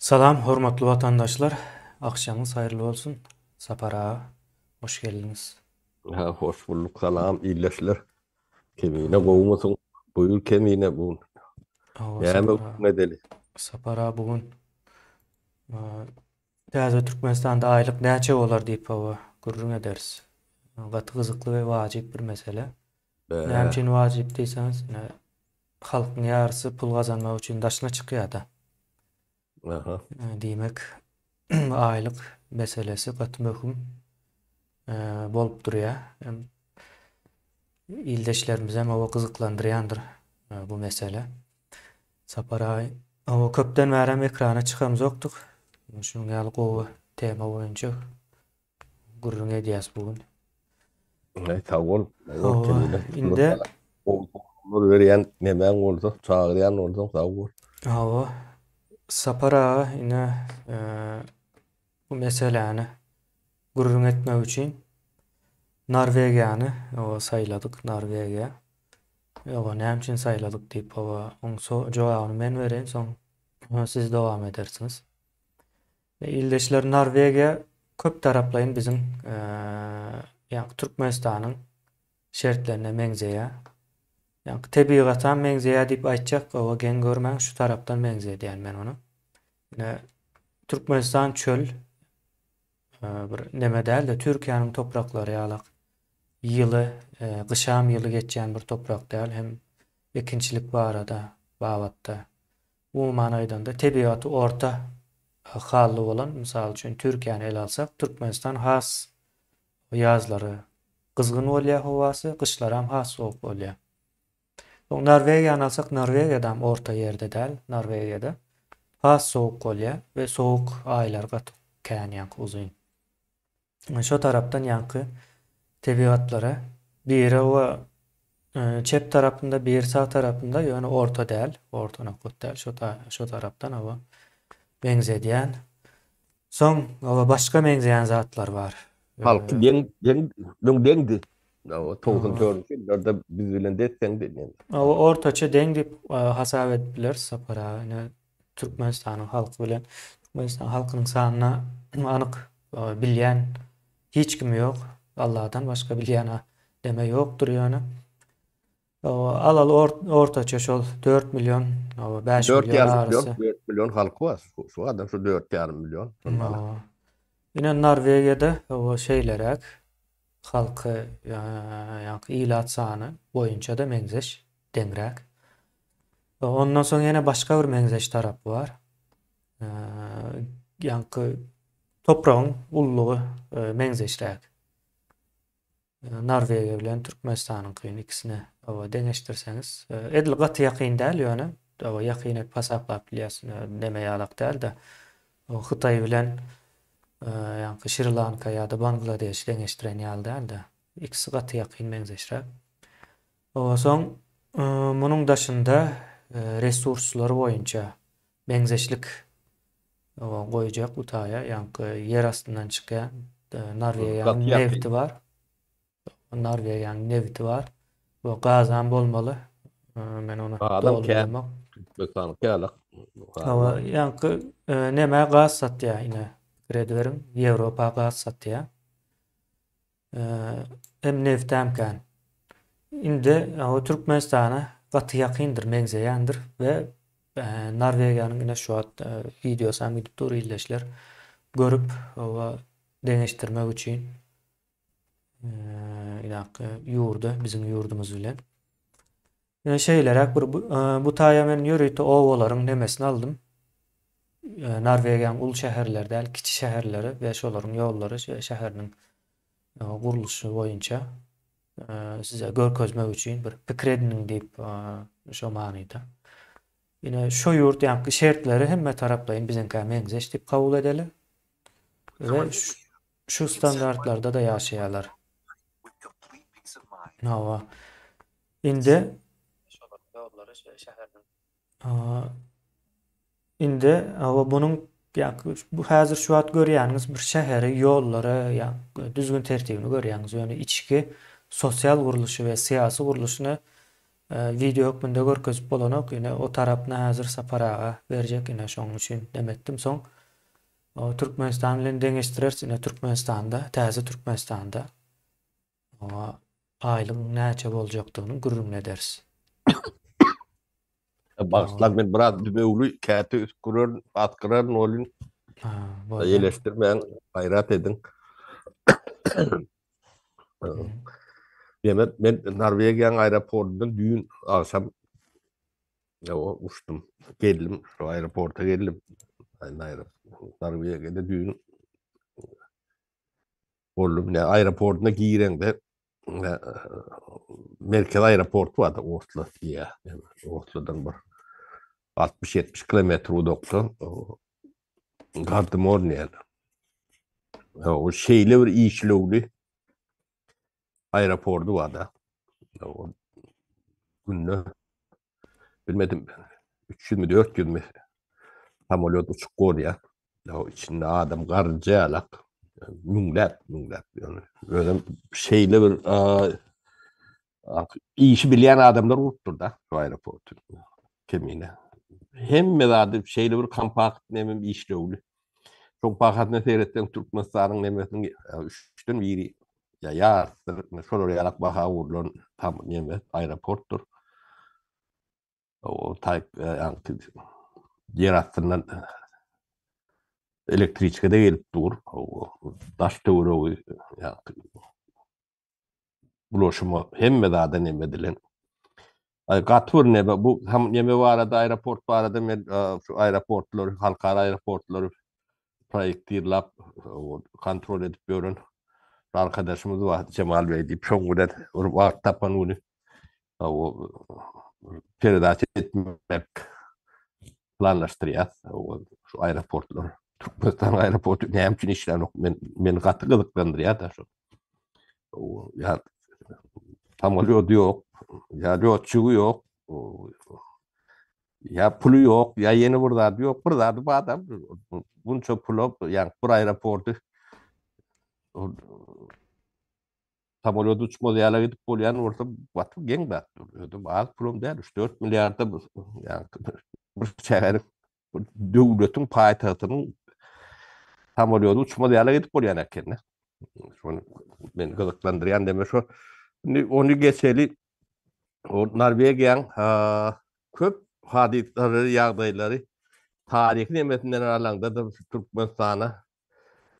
Salam, hormatly vatandaşlar. Akşamınız hayırlı olsun. Sapar ağa, hoş geldiniz. Ha, hoş bulduk. Salam, iyileşler. Kemiğine Aa, kovmasın. Buyur kemiğine bugün. Yani Sapar bu ağa, medeli. Sapar ağa bugün Täze Türkmenistan'da aylık näçe bolar diýip gurrun ederiz. Gaty gyzykly we wajyp bir mesele. Ee, Näme wajyp diýseniz, halkyň ýarysy pul gazanmak üçin daşyna çykýar-da. aha. Diýmek, aylyk meselesi gaty möhüm bolup durýar. İldeşlerimiz hem o kızıklandıryandır bu mesele. Saparay o köpten bäri ekrana çıkamız yoktuk. Şunun ýaly gowy tema boýunça gurrun edýäs bugün. Ne tavol. Tavol O kemiğine. inde Olur veriyen nemen oldu. Çağıryan oldu. Tavol. o Sapara ine bu meseleni gurrun etmek üçin Norvegiýany saýladyk, Norvegiýa. Ýa näme üçin saýladyk diýip onuň jogabyny men bereyim, soň siz dowam edersiniz. İldeşler Norvegiýa köp taraplayın bizim ýa Türkmenistanyň şertlerine meňzeýär. Ýa tebigatdan meňzeýär diýip aýtjak, owa gen görmäň şu tarapdan meňzeýär men onu. Ine Türkmenistan çöl bir neme däl de Türkiýanyň topraklary ýalyk ýyly, gyşam ýyly geçýän bir toprak däl, hem ekinçilik barada, babatda. Bu manaýdan da tebigaty orta hally bolan, mysal üçin Türkiýany ele alsak, Türkmenistan has ýazlary gyzgyn bolýar howasy, gyşlary hem has sowuk bolýar. Norwegiýany alsak, Norwegiýadam orta ýerde däl, Norwegiýada has sowuk bolýar we sowuk aýlar gaty kän ýa uzun. Şo tarapdan ýanky tebigatlara biri o çep tarapynda, biri sağ tarapynda, ýöne orta däl, orta nokta däl, şo tarapdan o meňzedýän. Soň başga meňzeýän zatlar bar. Halkı deňdi. O toğun Aa, törünçü. Orada biz bilen detsen de. Ortaça deň diýip hasap edipler Sapara. Ine Türkmenistanyň halky bilen Türkmenistan halkynyň sanyna anyk bilýän hiç kim ýok. Allahdan başga bilýän deme ýokdur ýöne. Alaly ortaça şol 4 milyon, 5 4 milyon yarım milyon. arasy. 4 milyon halkı var. Şu adam şu 4 yarım milyon. Normal. Ine Norwegiýada o şeýlerek halky ýa-ni ilat sany boýunça da meňzeş deňrek. Ondan soň ýene başga bir meňzeş tarapy bar. Ýanky topragyň ullugy meňzeşrek. Norwegiýa bilen Türkmenistanyň ikisini deňeşdirseňiz, edil gaty ýakyn däl ýöne. Ýakyn et pasaplap bilýäsiň deme ýalak däl de. Hytaý bilen ýanky Sri Lanka ýa-da Bangladeş deňeşdiren ýaly däl de. İkisi gaty ýakyn meňzeşrek. Soň munuň daşynda resurslary boýunça meňzeşlik goýjak utaýa, ýanky yer astyndan çykýan Norwegiýanyň Gatı yakın. nefti bar. Norwegiýanyň nefti bar. Bu gazan bolmaly. Men onu Adam kâr. doldurmak. Bekan kâlak. Ýanky neme gaz satýar ine kredilerim. Ewropa gaz satýar. Hem neft hem kän. Indi o Türkmenistana gaty ýakyndyr, meňzeýändir we Norwegiýanyň ine şu videosy hem gidip dur illeşler görüp deňeşdirmek üçin ýurdu, bizim ýurdumuz bilen. Şeýlerek bu taýa men ýörüýte owalaryň nemesini aldym. Norwegiýanyň ul şäherlerde, kiçi şäherleri we şolaryň ýollary, şäheriniň guruluşy boýunça size görkezmek üçin bir pikir ediniň diýip şo manyda. Ine şo ýurt ýanky şertleri hemme taraplayyn bizimkä meňzeş diýip kabul edeli we şu standartlarda da ýaşaýarlar. Hawa. Indi Aa, indi bunuň bu häzir şu wagt görýäňiz bir şäheri, ýollary, düzgün tertibini görýäňiz. Ýöne içki sosial guruluşy we syýasy guruluşyny Video hükmünde görkezip bolanok ine o tarapna hazır saparaga berjek ine şoň üçin demetdim. Soň o Türkmenistan bilen deňeşdirers ine Türkmenistanda, täze Türkmenistanda o aýlyk näçe boljakdygyny gürrüň edersiz. Başlar ben biraz dübewli käte üskürür, atkırar nolun Boldy. yeleştirmeyen gayrat edin. Demek ben Norvegiýanyň aeroportundan düýün aşam uçtum. Geldim, şu aeroporta geldim. Norvegiýada düýün boldum. Ne aeroportuna giýeňde merkez aeroportu var da Oslo diye. Oslo'dan bir 60-70 kilometre uzakta. Gardermoen yani. O şeyle bir işlevli aeroportu var da. O günde bilmedim 300 mü 400 mü samolyot uçup gorya. O içinde adam garcalak. Münglet yani. Öyle şeyle bir işi bilen adamlar uçtur da şu aeroportu kemine. Hem de şeyle bir kompakt nemin işlevli. Çok bakatne seyretsen Türkmenistan'ın nemetin üçten biri ya şöyle yarak baka uğurlan tam nemet aeroporttur. O tayp yer altından elektrikçe de gelip dur. O taş doğru ya bulaşımı hem de da nemedilen. Gatur ne bu hem neme var arada aeroport var arada men şu aeroportlar halkara aeroportları projektirlap kontrol edip görün. Arkadaşımız var Cemal Bey deyip çok güzel var tapan onu o peridaç etmek planlaştırıyor. Şu aeroportlar Türkmenistan aeroportu ne için işler yok. Men katı kılıklandırıyor da şu. Ya samolyot yok. Ya yolcu yok. Ya pulu yok. Ya yeni burada yok. Burada bu adam bunca pulu yani bu aeroportu samolyot uçmalı yerlere gidip bolayan orada batı gen battı. Az pulum değil. 3-4 milyarda yani bir şehrin devletin payitahtının samolyot uçmalı yerlere gidip bolayan erkenler. Şunu beni gıdıklandıran deme şu. Onu geçeli o Norvegiýanyň köp hadisleri, ýagdaýlary taryhy nemetinden aralanda da Türkmenistana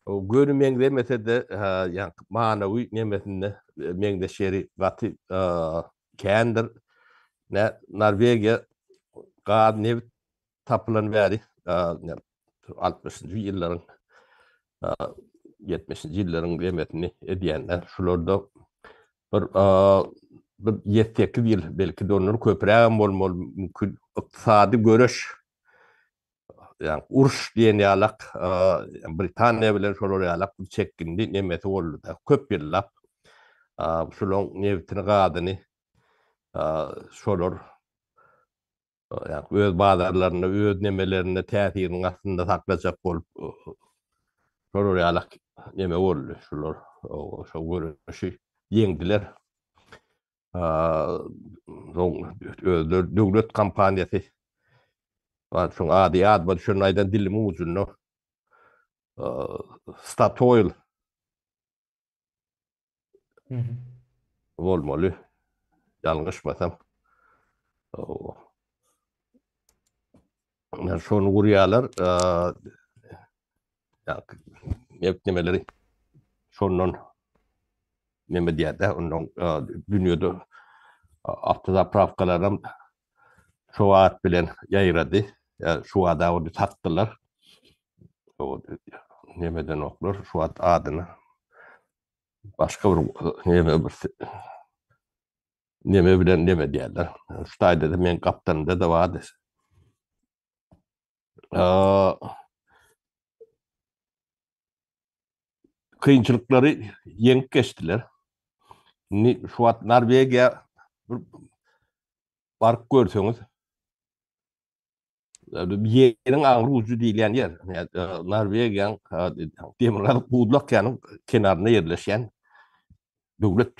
o görünmeň demese de ýa manawy nemetinde meňdeşeri gaty kändir. Ne Norvegiýa gad ne tapylan bäri 60-njy ýyllaryň 70-nji ýyllaryň nemetini edýänler. Şularda bir 7-8 ýyl belki de onları köpürägem bolmaly mümkin ykdysady göreş yani uruş diýen ýalak Britaniýa bilen şolar ýalak bir çekindi nemeti boldy da köp ýyllap şolaň nebitini gadyny şolar yani öz bazarlaryna öz nemelerini täsirini aslında saklajak bolup şolar ýalak neme boldy şolar şo görüşi ýeňdiler. Döwlet kampaniýasy var şoň ady bar şoň aýdan dilimi uzunno Statoil bolmaly ýalňyşmasam şonu gurýarlar nemeleri şondan neme diýär ondan dünýede avtozapravkalardan şu at bilen ýaýrady. Şu ada onu satdylar. O nemeden oklar şu at adyny başga bir neme bilen neme diýerler. Şu taýda da men kaptanymda da bardy. Kıyınçılıkları yenik geçtiler. Şu an Norvegiýa bark görseniz yerin aňry ucu diýilen ýer. Norvegiýanyň demirgalyk buğdulak ýanyň kenaryna ýerleşen döwlet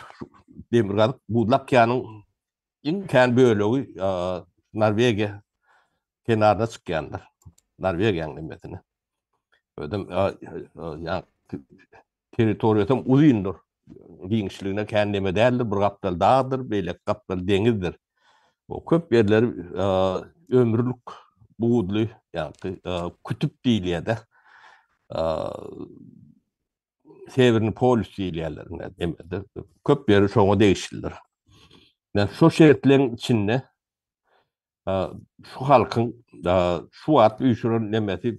demirgalyk buğdulak ýanyň İmkan bölüğü Norvegiya kenarda çıkýanlar. Norvegiýanyň nimetini. Ödüm ya territoriýatam uzyndyr. Giňişligine kendime däldir, bir gapdal dağdır, beýle gapdal deňizdir. O köp yerleri ömürlük buğdly, ýa-ni kütüp diýilýär-de. Severini polis diýilýärler demede. Köp ýeri şoňa degişildir. Şu şeritlerin içinde şu halkın şu at uyuşuran nemeti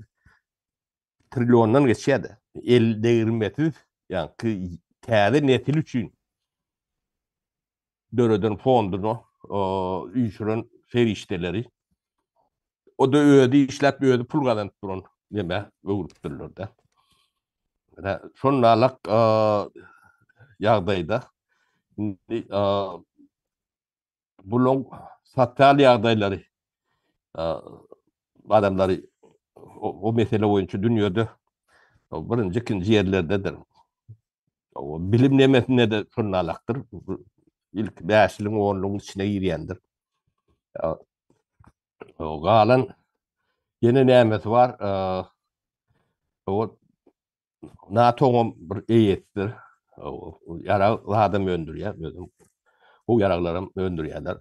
trilyondan geçýärdi. El değirmeti yani täze netil üçün döreden fondunu uyuşuran ferişteleri o da öýde işläp öýde pul gazanyp duran neme öwrüpdirler-de. Şonalak ýagdaýda bulun satal ýagdaýlary adamlary o mesele boýunça dünýede birinji, ikinji ýerlerdedir. O bilim nemesine de şonalakdyr. İlk 5-liň 10-luň içine girýändir. O galan ýene nämesi var. O NATO'nun bir eýetdir. O yara adam öndürýär. O yaraglarym öndürýärler.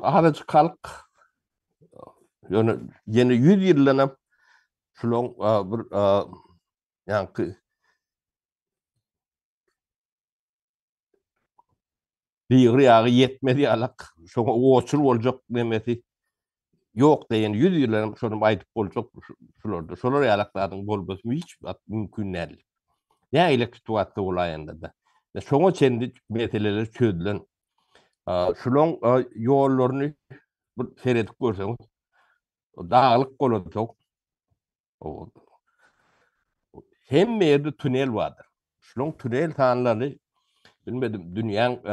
Ahadaç halk ýene 100 ýyllanyp şuloň bir ýa-ni diýri ýagy ýetmedi ýalak şoňa oçur boljak demeti ýok diýen 100 ýyllanyp şonu aýdyp boljak şularda. Şolar ýalaklardyň bolmasy hiç mümkin näl. Näile situasiýa bolaýanda. Şoňa çendi meseleler çözülen şuloň ýollaryny bir seredip görseňiz dağlyk bolajak. Hemme ýerde tünel bardyr. Şuloň tünel tanlary bilmedim dünýäň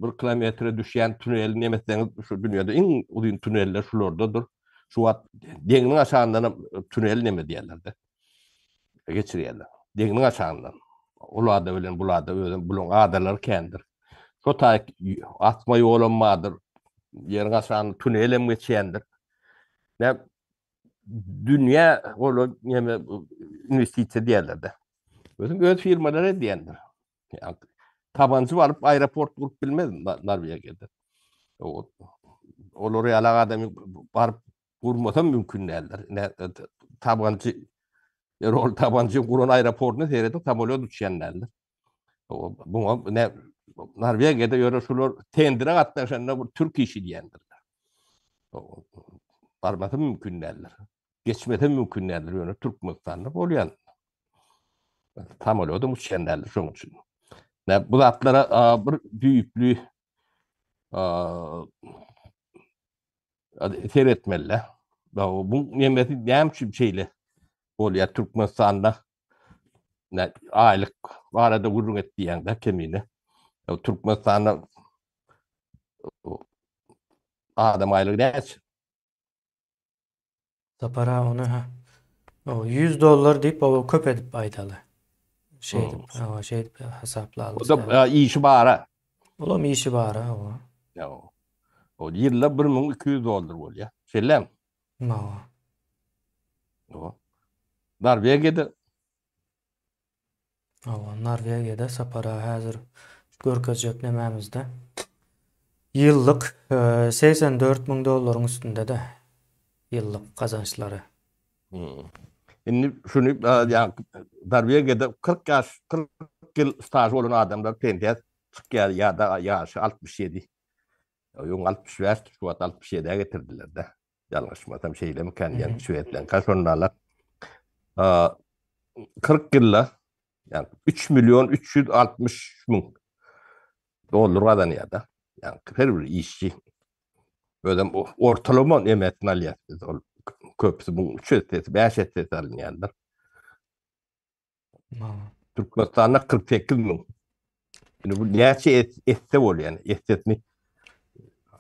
1 kilometre düşýän tünel nemesleňiz şu dünýede iň uzun tüneller şulardadyr. Şu wagt deňiň aşagyndan tünel neme diýerler-de. Geçirýärler. Deňiň aşagyndan. Ulada bilen bulada bulun adalar kendir. Şu ta atma ýolanmadyr. Ýeriň aşagyndan tünelem geçýändir. Ne dünýä ola neme investisiýa diýerler-de. Öz firmalary diýendir. Yani tabancı alıp aeroport kurup bilmezdim Norvegiýede. Olary ýalak adamy baryp gurmasam mümkin däldir. Tabancı rol tabancı kuran aeroportuna seredip tamolya düşýänler. Buňa ne Norvegiýede ýöre şular tendire gatnaşanda bir türk işi diýendirler. Barmasam mümkin däldir. Geçmesem mümkin däldir ýöne Türkmenistanda bolýan. Tamolya da düşýänler şoň üçin. Ne bu zatlara bir büyüklüğü seyretmeliler. Bu nemeti näme şeyle bolýar Türkmenistanda ne aylyk barada gurrun etdiýende kemine. Türkmenistanda adam aylyk näçe? Sapara onu o $100 diýip o köp edip aýdaly. Şey hesaplaly. O da işi bara. Olam işi bar ha o. Ya o ýylla $1200 bolýar. Şellem. O. Norvegiýede Norvegiýede sapara häzir görkezjek nemämizde ýyllyk $84.000 üstünde-de ýyllyk kazançlary. Indi şunu ýa Norvegiýede 40 ýyl staj bolan adamlar pensiýa çykýar ýa-da ýaşy 67. Ýöň 65 şu wagt 67'e getirdiler-de. Ýalňyşmasam şeýlemi kendiň Şwedlen kaşondalar. 40 ýylla yani $3.360.000 gazanýar-da. Yani her bir işçi ödem ortalama emetini alýar. Köpüsü bu 3 etesi 5 etesi alınýarlar. Türkmenistanda 48.000. Yani bu näçe etse bolýar, essetni.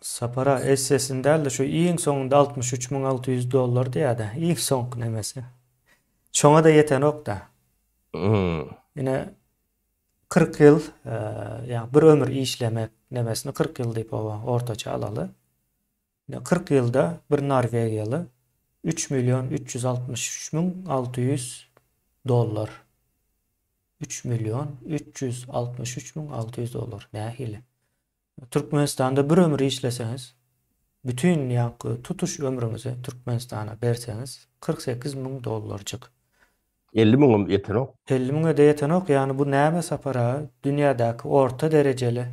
Sapara essesinde de şu iň soňunda $63.600 diýär-de. Iň soňky nemesi. Çoňa da ýeten ok da. Ine 40 yıl yani bir ömür işlemek nemesini 40 yıl deyip ortaça alalı. 40 yılda bir Norvegiyalı 3 milyon 363 bin 600 dolar. 3 milyon 363 bin 600 dolar. Nähili? Türkmenistan'da bir ömür işleseniz, bütün yankı tutuş ömrünüzü Türkmenistan'a berseniz 48 bin dolarcık. 50 miňim yeter ok. 50 bin öde yeten ok, yani bu näme sapara dünyadaki orta dereceli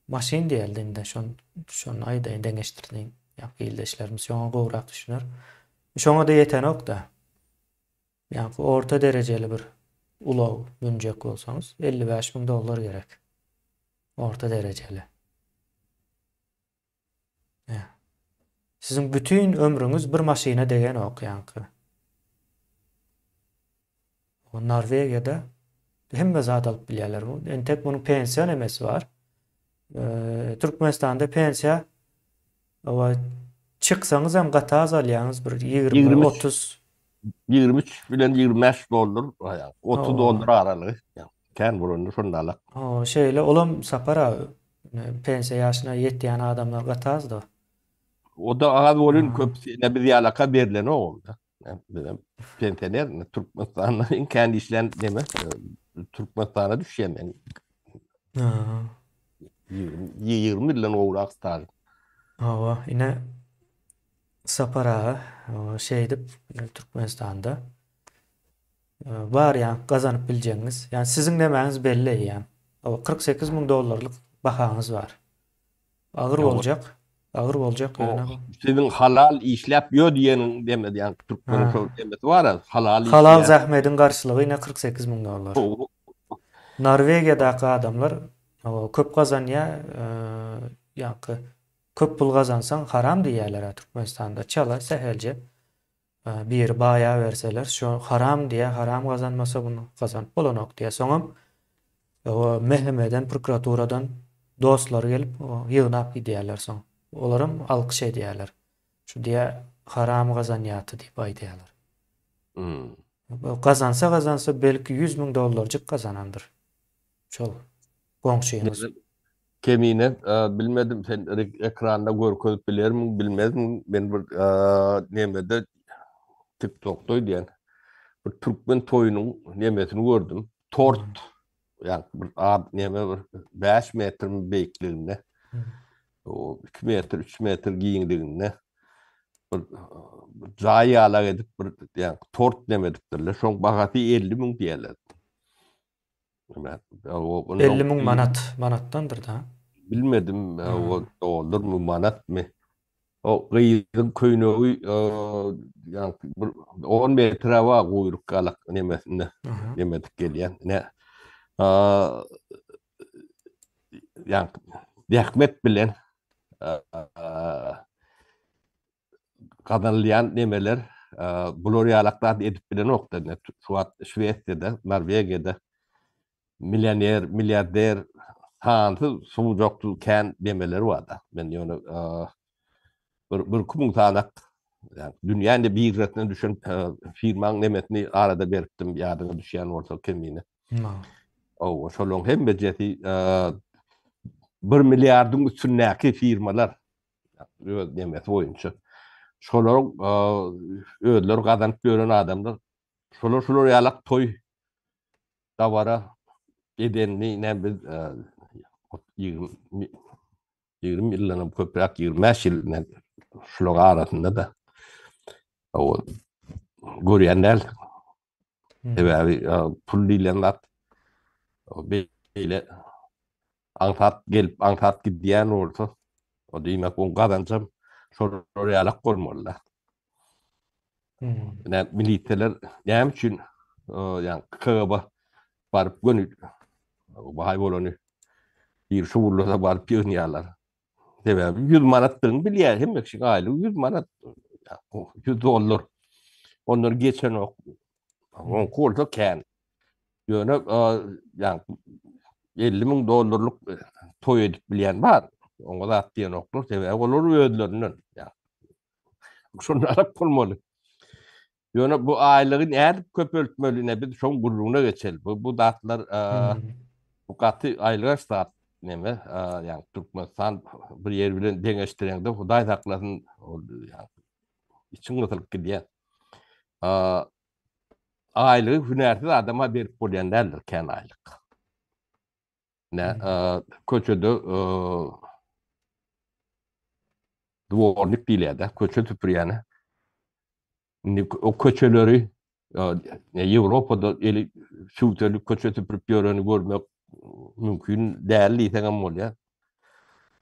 maşin diýildiğinde şon aýda deňeşdirdiň ýa-da ildeşlerimiz şoňa gowrak düşünür. Şoňa da yeten ok da. Yani orta dereceli bir ulaw münjek bolsaňyz 55 bin dolar gerek. Orta dereceli. Ya. Sizin bütün ömrüňiz bir maşina degen ok ýaňky. O Norvegiýada hemme zat alyp bilýärler bu. Entek munyň pensiýa nemesi bar. Türkmenistanda pensiýa owa çyksaňyz hem gata az alýaňyz bir 20-30 23 bilen 25 dolar, 30 o dolar aralygy. Kän burundy şondalyk. şeýle olam sapara pensiýa ýaşyna ýetýän adamlar gata azdy. O da az bolun köpsine bir ýalaka berilen o. Benim pensioner Türkmenistan'ın kendi işlen deme Türkmenistan'a düşýän 20 bilen owrak star. Hawa ine sapara şeýdip Türkmenistanda bar ýa gazanyp biljeňiz. Yani sizin demäňiz belli ýa. O 48 bin dolarlyk bahaňyz bar. Agyr boljak. Agyr boljak ýöne. Senin halal işläp ýö diýeniň demedi ýa Türkmenin şol demeti bar, halal zähmediň garşylygy ine 48 bin dolar. Norwegiýadaky adamlar köp gazanýa ýa-da köp pul gazansaň haram diýerler Türkmenistanda. Çala sehelce bir baýa berseler, şu haram diye, haram gazanmasa bunu gazanyp bolanok diye. Soňam o mehmeden prokuraturadan dostlar gelip ýygnap gidiýärler soň. Olaram alkyş edýärler. Şu diye haram gazanýaty diýip aýdýarlar. Gazansa belki 100 bin dolarcık kazanandır. Şol goňşyňyz. Kemine bilmedim, sen ekranda görkezip bilermi bilmedim. Ben bir nemede TikTok'ta diýen bir Türkmen toýunyň nemesini gördüm. Tort, yani bir neme bir 5 metr beýikliginde. O 2 metr 3 metr giýindiginde bir jaýala edip bir yani tort demediklerler. Şoň bahaty 50 bin diýerler. 50 bin manattandır da. Bilmedim o olur mu manat mı? O gıyırın köynöğü yani 10 metre var kuyruk kalak nemesinde nemedik geliyen. Ne yani dehmet bilen kadınlayan nemeler bloriyalaklar edip bilen nokta ne Şuatya'da, Norvegiýada milyoner, milyarder hantı suwjoktu kän demeleri var da. Ben ýöne bir kumun tanak yani dünýäde bir retine düşen firmaň nemetini arada beripdim ýadyna düşýän bolsa kemine. O şolong hem bejeti 1 milliardyň üstündäki firmalar nemet boýunça şolar ödler gazanyp gören adamlar şolar ýalak toy dawara edenni ne biz 20 ýyldan köprak 25 ýyl şolar arasynda da o görýänler ebebi pul diýenler beýle aňtat gelip aňtat gidýän bolsa o diýmek on gazanjam şolar ýalak bolmalylar. Ne militeler näme üçin ýa KGB barıp gönül bahay bolany bir şuurlasa barıp ýygnaýarlar. Sebebi 100 manatdyň bilýär hemme kişi aýlyk 100 manat 100 dolar. Onlar geçen ok. On kolda kän. Ýöne ýa 50 bin dolarlyk toý edip bilýän bar. Oňa da atýan oklar sebebi olar ödlerinden. Ýa şonda bolmaly. Ýöne bu aýlygy näde köpeltmeli ne bir şoň gurruna geçel. Bu datlar Bu katı aylığa stat neme yani Türkmenistan bir yer bilen deňeşdirende Hudaý saklasyn yani için gıtılık gidiyor. Aylığı hünersiz adama berip bolýanlardyr kän aylyk. Ne köçede duvarlık diýilýär, köçe tüpürýäni. O köçeleri Ýewropada eli şuwtelyk köçe tüpürüp ýöreni görmek mümkin däl diýsem bolýar.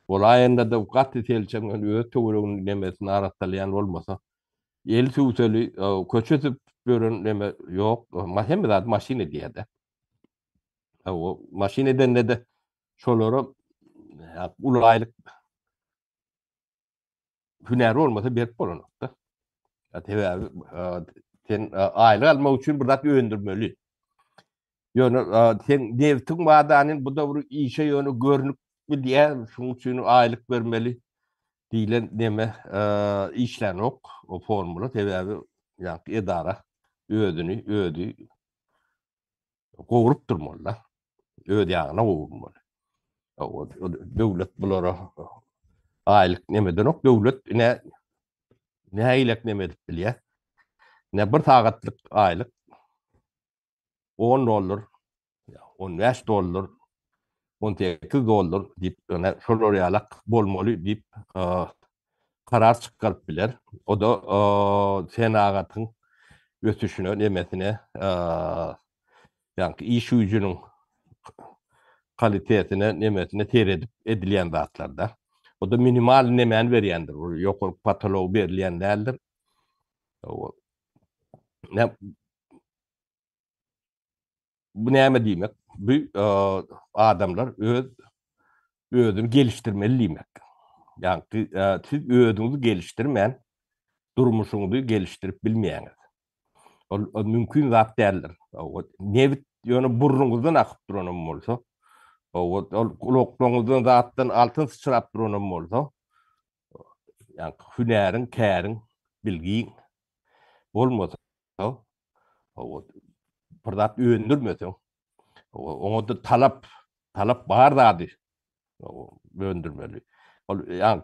Olayında da gatty telçemden öýe töweregini nemesini aratdalýan bolmasa, el şuwtely köçe tüpürüp ýören neme ýok, hem zat maşyna diýär. O maşineden de şolary ulaylyk hüneri olmasa berip bolanokda. Tebe sen aýlyk almak üçin bir zat öndürmeli. Ýöne sen devtiň badanyň bu da bir işe ýöne görnük bilýär, şoň üçin aýlyk bermeli diýilen neme işlenok, o formula tebe ýa-da edara ödü gowurup durmalylar. Öd ýagyna gowurmaly. O döwlet bulara aýlyk nemedenok döwlet nähilek neme edip bilýär. Ne bir sagatlyk aýlyk $10, $15, $18 diýip şol ýalak bolmaly diýip karar çykaryp biler. O da senagatyň ötüşine nemesine ýa-ni iş güýjüniň kalitetine nemesine teredip edilýän zatlarda. O da minimal nemen berýändir. Ýok patolog berilýän däldir. Bu näme diýmek? Bu adamlar özüni gelişdirmeli diýmek. Ýani siz özüňizi gelişdirmän durmuşuňyzy gelişdirip bilmeýäňiz. O mümkin zat däldir. Nebit ýöne burnuňyzdan akyp duran bolsa, o kulaklarınızdan zatdan altın sıçrap duran bolsa, yani hünerin, kärin, bilgiň bolmasa, o bir zat öndürmeseň, oňa da talap bar zady öndürmeli. Yani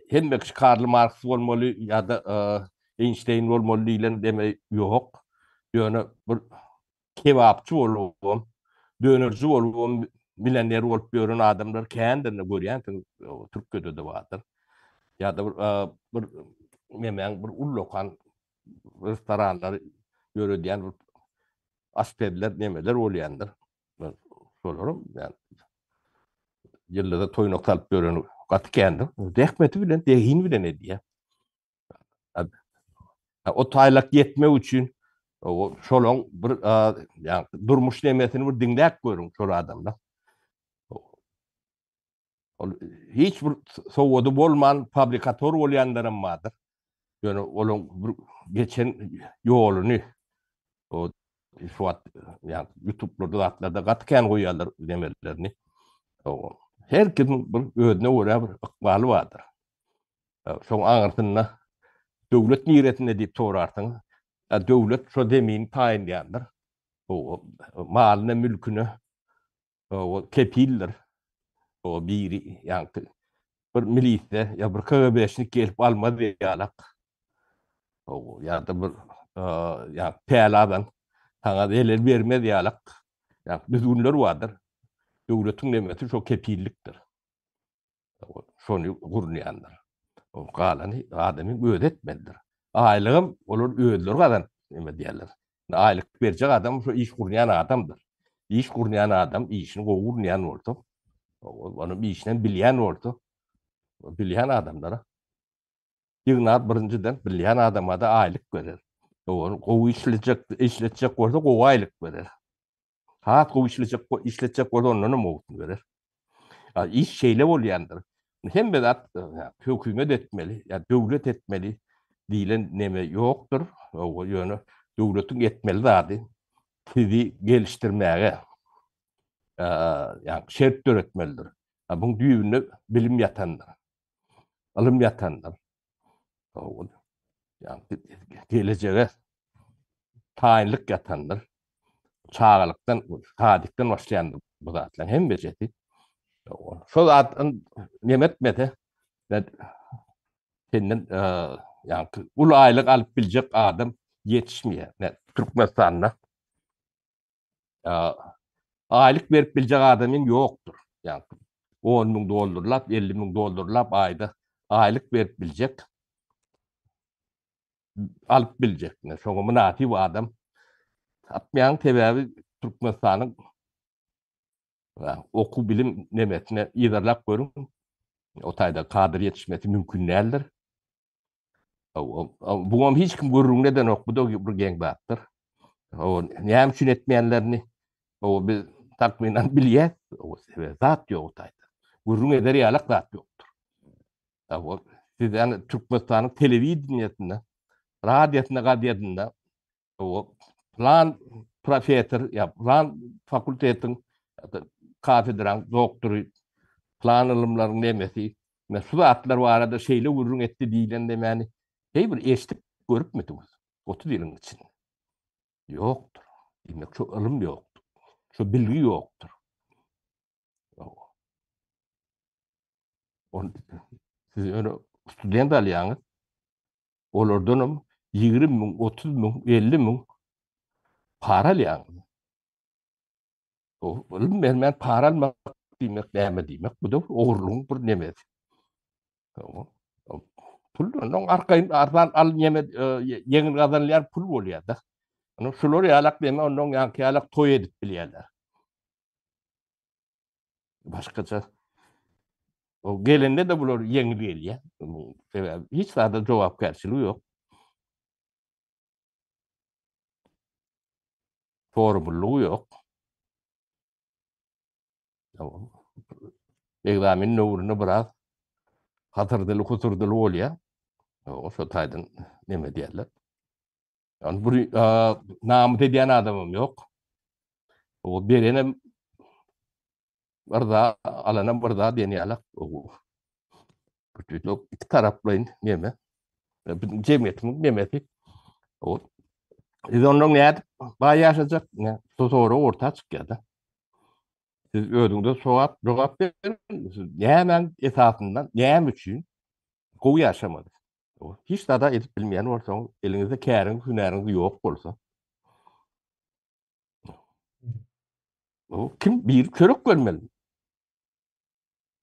hemme Karl Marx bolmaly ýa-da Einstein bolmaly diýilen deme ýok. Ýöne bir kebapçy bolubam, dönerci bolubam bilenler bolup ýören adamlar kändirne görýän, Türkiýede de bardyr. Ýa-da bir memeň bir ullokan restoranlar ýöredýän aşpedler nemeler bolýandyr. Şolaryň ýani ýylda toýnak salyp ýören gaty kändir. Rehmeti bilen, degini bilen edýär. O taýlak ýetmek üçin şolaň bir ýani durmuş nemesini bir diňläp görüň şol adamda. Hiç bir sowady bolman fabrikator bolýanlarym bardyr. Ýöne olaň bir geçen ýoluny o şuat ýani YouTube'da zatlarda gatken goýýarlar demelerini. Her kim bir özüne görä bir ykbaly bardyr. Şoň aňyrtynda döwlet niretine diýip sorarsyň, döwlet şo demin taýinýandyr. O malyny, mülküni o kepildir. O biri ýani bir milisiýa ýa bir KGB-şnik gelip almaz ýalak. O ýa-da bir ýa päladan taňa elel bermez ýalak. Ýa düzgünler bardyr. Döwletiň nemesi şo kepillikdir. Şonu gurnýandyr. O galany adamy öýt etmelidir. Aýlygym olar öýdler gadan neme diýerler. Aýlyk berjek adam şo iş gurnýan adamdyr. İş gurnýan adam işini gowurýan bolsa, onu bir işden bilýän bolsa, bilýän adamlara ýygnap birinciden bilýän adama da aýlyk berer. Onu gowy işletjek bolsa gowy aýlyk berer. Saat gowy işletjek bolsa ondan mowtun berer. İş şeýle bolýandyr. Hem zat hökümet etmeli, ýa döwlet etmeli diýilen neme ýokdur. O ýöne döwletiň etmeli zady sizi gelişdirmäge yani şert öğretmelidir. Bunun düýbünde bilim yatandır. Alım yatandır. Yani geleceğe taýinlik yatandır. çağalıktan, hadikten başlayan bu zatlar hem beceti. Şu zatın nimetmedi. Senden yani ulu aylık alıp bilecek adam yetişmiyor. Türkmenistan'da aylık verip bilecek adamın yoktur. Yani 10 bin doldurulap, 50 bin doldurulap ayda aylık verip bilecek, alıp bilecek. Sonra münati bu adam. Atmayan tebebi Türkmenistan'ın oku bilim nimetine idarlap görün. O tayda kadir yetişmesi mümkün değildir. Bu hiç kim görürün neden okudu bir genç battır. O neyem için etmeyenlerini o bir takminen biliyet. O zat yok o tayda. Görürün eder yalak zat yoktur. O siz yani Türkmenistan'ın televizyonunda, radyosunda, gazetesinde o plan profesör ya plan fakültetin kafedran doktoru plan ilimlerin demesi şu atlar var arada şeyle vurun etti diyen demeni hey bir eşlik görüp müdünüz? Otu dilin için. Yoktur. Demek şu ilim yoktur. Şu bilgi yoktur. On, siz öyle student alyanız olardan 20 bin, 30 bin, 50 bin para alyanız. O ilim ben para almak demek neme demek. Bu da oğurluğun bir nemesi. Pul non arkayın ardan al yeme yengin kazanlayan pul oluyor da. Onu şular yalak deme onun yankı yalak toy edip biliyorlar. Başkaça o gelende de bulur yengil geliyor. Hiç daha cevap karşılığı yok. Formülü yok. Tamam. Egzamin nurunu biraz hatırdılı kuturdılı oluyor. O şu taydın neme diyorlar. Yani bu namı dediğin adamım yok. O birine burada alanım burada deniyorlar. İki taraflayın neme. Cemiyetin nemesi. O siz onun ne bayağı yaşayacak ne sonra orta çıkıyor da. Siz ödünde cevap verin. Ne hemen esasından ne hem için kovu yaşamadı. Hiç daha edip bilmeyen olsa elinizde kârınız, hüneriniz yok olsa. O kim bir körük görmeli.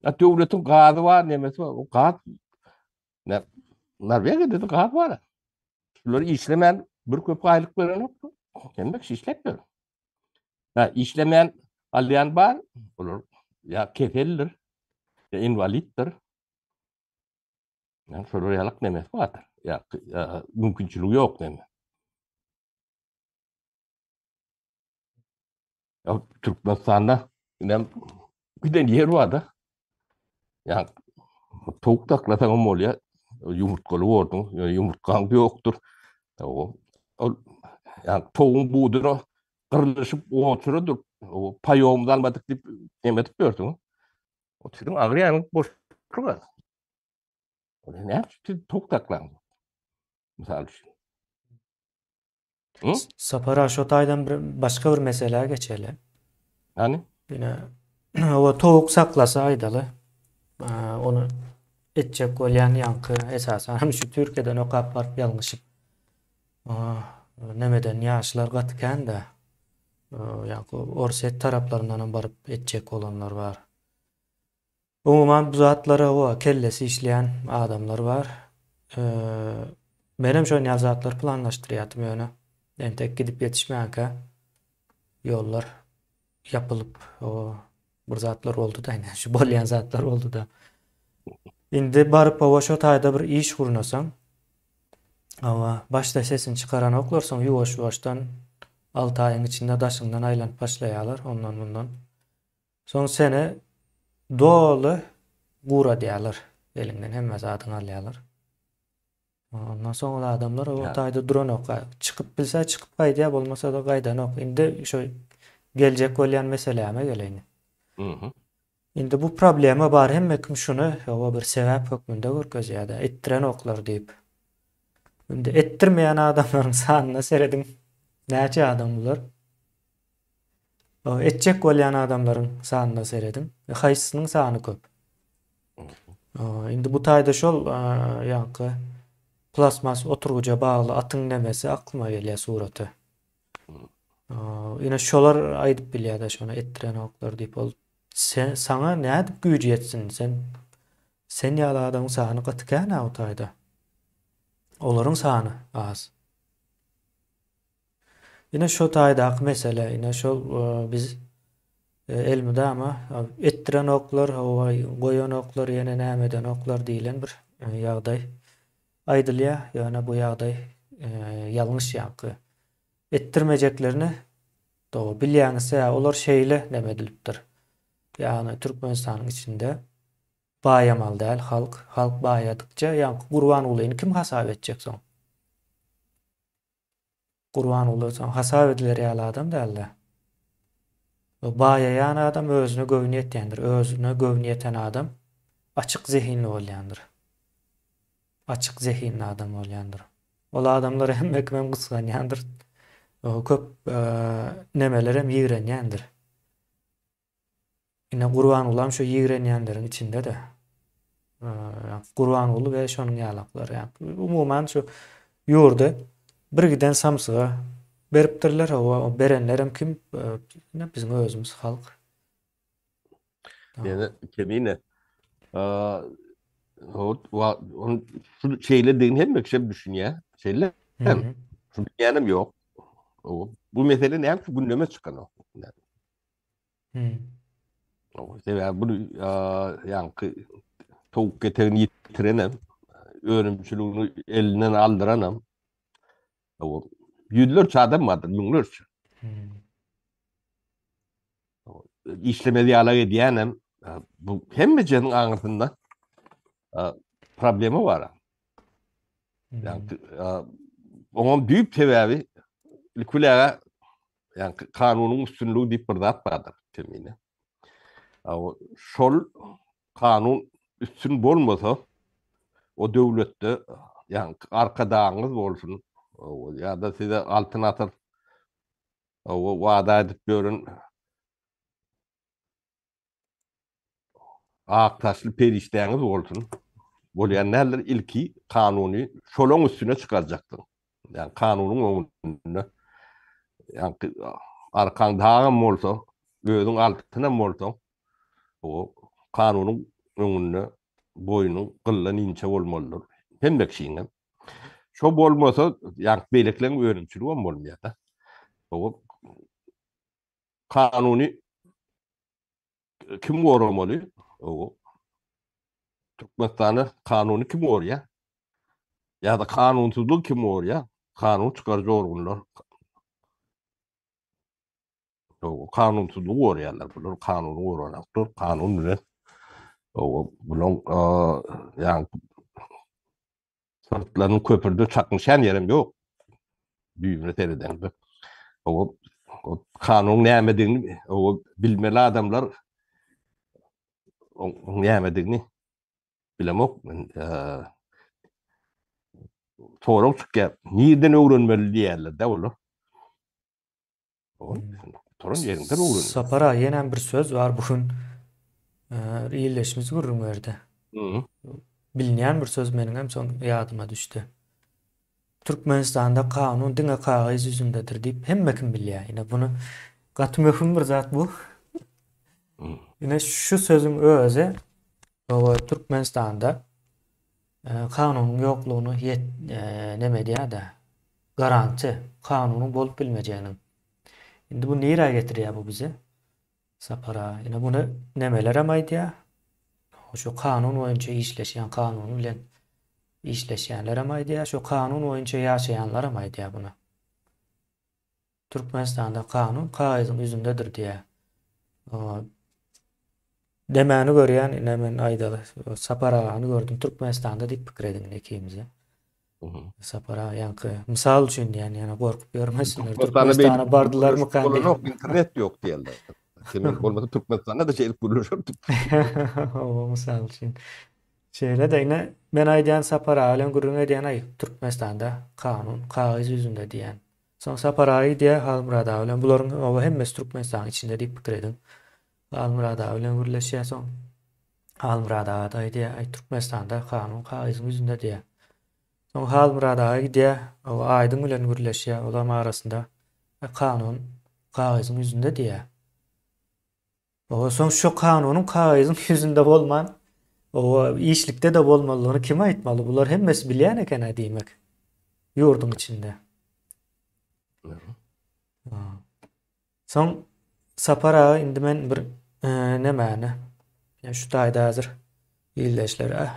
Devletin kağıdı var, nemesi var. O kağıt ne Norveç'te de kağıt var. Şunları işlemeyen bir köpük aylık veren yoktu. Demek işletmiyor. İşlemeyen alayan var. Olur. Ya kefeldir. Ya invaliddir. Yani şöyle yalak nemesi vardır. Ya mümkünçülüğü yok neme. Ya Türkmenistan'da bir de yer vardı. Yani tavuk taklatan oluyor. Yumurtkalı ordun. Yani yumurtkan yoktur. O, yani tavuğun buğdunu kırılışıp o oturudur. O payağımdan almadık deyip yemedik gördün. O türün ağrı yani boş var. Ne yapıyorsun? Tavuk taklan. Misal için. Hı? Sapara şu taydan başka bir meseleye geçelim. Yani? Yine o tavuk saklasa aydalı. Onu etçek olan yankı esasen şu Türkiye'den o kapar yanlışıp nemeden yaşlar katıken de yankı Orset taraflarından barıp etçek olanlar var. Umuman bu zatlara o kellesi işleyen adamlar var. Benim şöyle yazatlar planlaştırıyatım yönü. Yani tek gidip yetişmeyen ki yollar yapılıp o bu zatlar oldu da yine şu bolyan zatlar oldu da. Indi barıp o şu tayda bir iş kurnasan ama başta sesini çıkaran oklarsan yuvaş yuvaştan 6 ayın içinde daşından aylanıp başlayalar ondan bundan. Son sene doğalı gura diyorlar. Elinden hem zatını alıyorlar. Ondan sonra adamlar o tayda drone oka. Çıkıp bilse çıkıp kaydıya olmasa da kaydan ok. Indi şu gelecek olan meseleme geleyni. Indi bu probleme bar hem mekim şunu o bir sebep hükmünde görköz ya da ettiren oklar deyip. Indi ettirmeyen adamların sanına seredin. Näçe adam bular? Etjek bolýan adamlaryň sanyna seredin. Haýsysynyň sany köp. Indi bu taýda şol ýanky plasmas oturguja bagly atyň nemesi aklyma gelýär suraty. Ine şolar aýdyp bilýär-de şonu etdiren oklar diýip ol. Saňa näde güýj ýetsin? Sen ýaly adamyň sany gatykän o taýda. Olaryň sany az. Ine şo taýdaky mesele, ine şol biz elmide ama etdiren oklar, goýan oklar, ýene nämeden oklar diýilen bir ýagdaý aýdylýar. Ýöne bu ýagdaý ýalňyş ýanky. Etdirmejeklerini bilýäňse olar şeýle nemedilipdir. Ýani Türkmenistanyň içinde baýamal däl halk baýadykça ýanky Gurbanulyny kim hasap etjek soň? Gurbanuly soň hasap ediler ýaly adam däl-de. Baýayan adam özüne gowny etýändir. Özüne gowny eten adam açyk zehinli bolýandyr. Açyk zehinli adam bolýandyr. Ola adamlar hem ekmem gysganýandyr. Köp nemeler hem ýigrenýändir. Ine Gurbanuly şo ýigrenýändiriň içinde de. Gurbanuly we şonuň ýalaklary. Umuman şu ýurda bir giden samsyga beripdirler. O berenler hem kim? Bizim özümüz halk. Yani kemine on şu şeyle deň hem mekşep düşünýär. Şeyle hem şu bilýänim ýok. Bu mesele näme şu gündeme çykan o. Sebäbi bunu ýanky towuk getiren ýitirenem, öňümçülüğini elinden aldyranam. Yüzlerce adam vardır, miňlerce. İşlemedi ýala edýänem. Bu hemmejeniň aňyrtynda problemi bar. Ýani oňa büyük sebäbi ilkulara ýani kanunyň üstünlügi diýip bir zat bardyr temine. Şol kanun üstün bolmasa o döwletde ýani arkadaňyz bolsun ýa-da size altyn atar wada edip görün aktaşly periştäňiz bolsun. Bolýan näler ilki kanuny şolaň üstüne çykarjakdyr. Yani kanunyň öňünde yani arkaňda bolsa, gözüň altyna bolsa o kanunyň öňünde boýnuň gyllan inçe bolmalydyr. Hemmek şeýle. Şo bolmasa ýa beýlekleriň öňünçiligi bolmaýar da. O kanuny kim goramaly? O Türkmenistany kanuny kim gorýar? Ya da kanunsuzluk kim gorýar? Kanun çykarjy organlar. O kanunsuzluk gorýarlar. Bular kanuny goranakdyr. Kanun bilen o bulan ýa sırtlarının köpürde çakmışan yerim yok. Düğümle tereden. O kanun nämediğini o bilmeli adamlar o nämediğini bilemok. Sorum çıkıp nirden öğrenmeli diýerler de olar. Torun yerinde öğrenmeli. Sapara ýene bir söz var bugün ýerleşmesi gurrunmerde. Bilinýän bir söz meniň hem soň ýadyma düşdi. Türkmenistanda kanun diňe kagaýyz ýüzündedir diýip hemme kim bilýär. Ine bunu gaty möhüm bir zat bu. Ine şu sözüň özi o Türkmenistanda kanunyň ýoklugyny neme diýär-de garanti kanunyň bolup bilmejegini. Indi bu näme getirýär bu bize? Sapara. Ine bunu nemeler hem aýdýar? Şu kanun boýunça işleşýän kanun bilen işleşýänler hem aýdýar, şu kanun boýunça ýaşaýanlar hem aýdýar bunu. Türkmenistanda kanun kagaýyzyň ýüzündedir diýär. Demäni görýän ine men aýdaly Saparany gördüm Türkmenistanda diýip pikir ediň ikimize. Sapara ýanky mysal üçin ýani gorkup görmesinler. Türkmenistana bardylarmy kandy? İnternet ýok diýerler. Senin bolmasa Türkmenistanda da şeýle buluşur. O mysal üçin. Şeýle de ine men aýdýan Sapara bilen gurrun edýän Türkmenistanda kanun kagaýyz ýüzünde diýen. Soň Saparaý diýe Halmurad ağa bilen bularyň oba hemmesi Türkmenistanyň içinde diýip pikir edin. Halmurad ağa bilen gürleşýär soň. Halmurad ağa da diýe, "Ay Türkmenistanda kanun kagyzyň yüzünde" diýe. Soň Halmurad ağa diýe, "O Aýdyň bilen gürleşýär, olar arasynda kanun kagyzyň yüzünde" diýe. O soň şu kanunyň kagyzyň yüzünde bolman, o işlikde de bolmalylygyny kim aýtmaly? Bular hemmesi bilýän eken diýmek. Ýurdun içinde. Soň Sapara indi men bir nämäni? Ya şu taýda hazır ýyldaşlar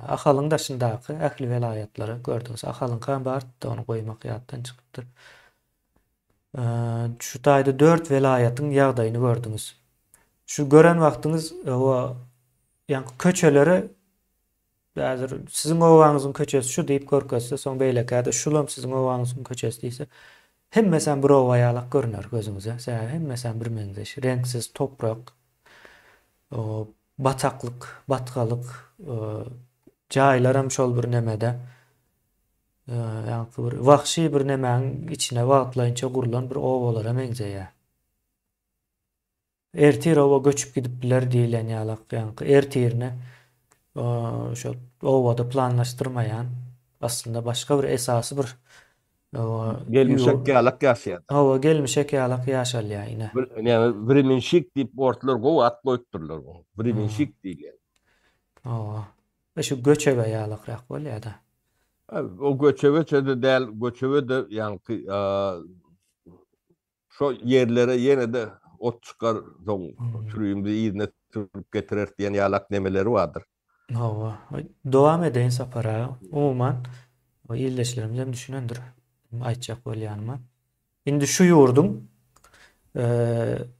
Ahalyň daşyndaky ähli velaýatlary gördüňiz. Ahalyň kan bar da onu goýmak ýatdan çykypdyr. Şu taýda 4 velaýatyň ýagdaýyny gördüňiz. Şu gören wagtyňyz o ýani köçeleri hazır siziň owaňyzyň köçesi şu diýip görkezse, soň beýlekade şulam siziň owaňyzyň köçesi diýse, hemmesen bir owa ýalak görünär gözüňize. Sen hemmesen bir meňzeş, renksiz toprak, o bataklyk, batgalyk, jaýlar hem şol bir nemede, ýani bir wahşy bir nemäň içine wagtlaýynça gurulan bir owalara meňzeýär. Ertir owa göçüp gidipdiler diýilen ýalak, ýani ertirine şol owada planlaşdyrmaýan, aslında başga bir esasy bir Gelmişek ýalak ýaşaýar. owa gelmişek ýalak ýaşalýar ine. Yani Briminşik diýip ortalar gowy at goýupdyrlar. Briminşik diýilýär. Owa. Şu göçebe ýalakrak bolýar da. O göçebe de däl, göçebe de ýani şo yerlere ýene de ot çykar, çürüýümdi ýerine türüp getirer diýen ýalak nemeleri vardır. Owa. Dowam edeýin Sapara. Umuman o ýyldaşlarymyz hem düşünendir. Aýtjak bolýanman. Indi şu ýurdun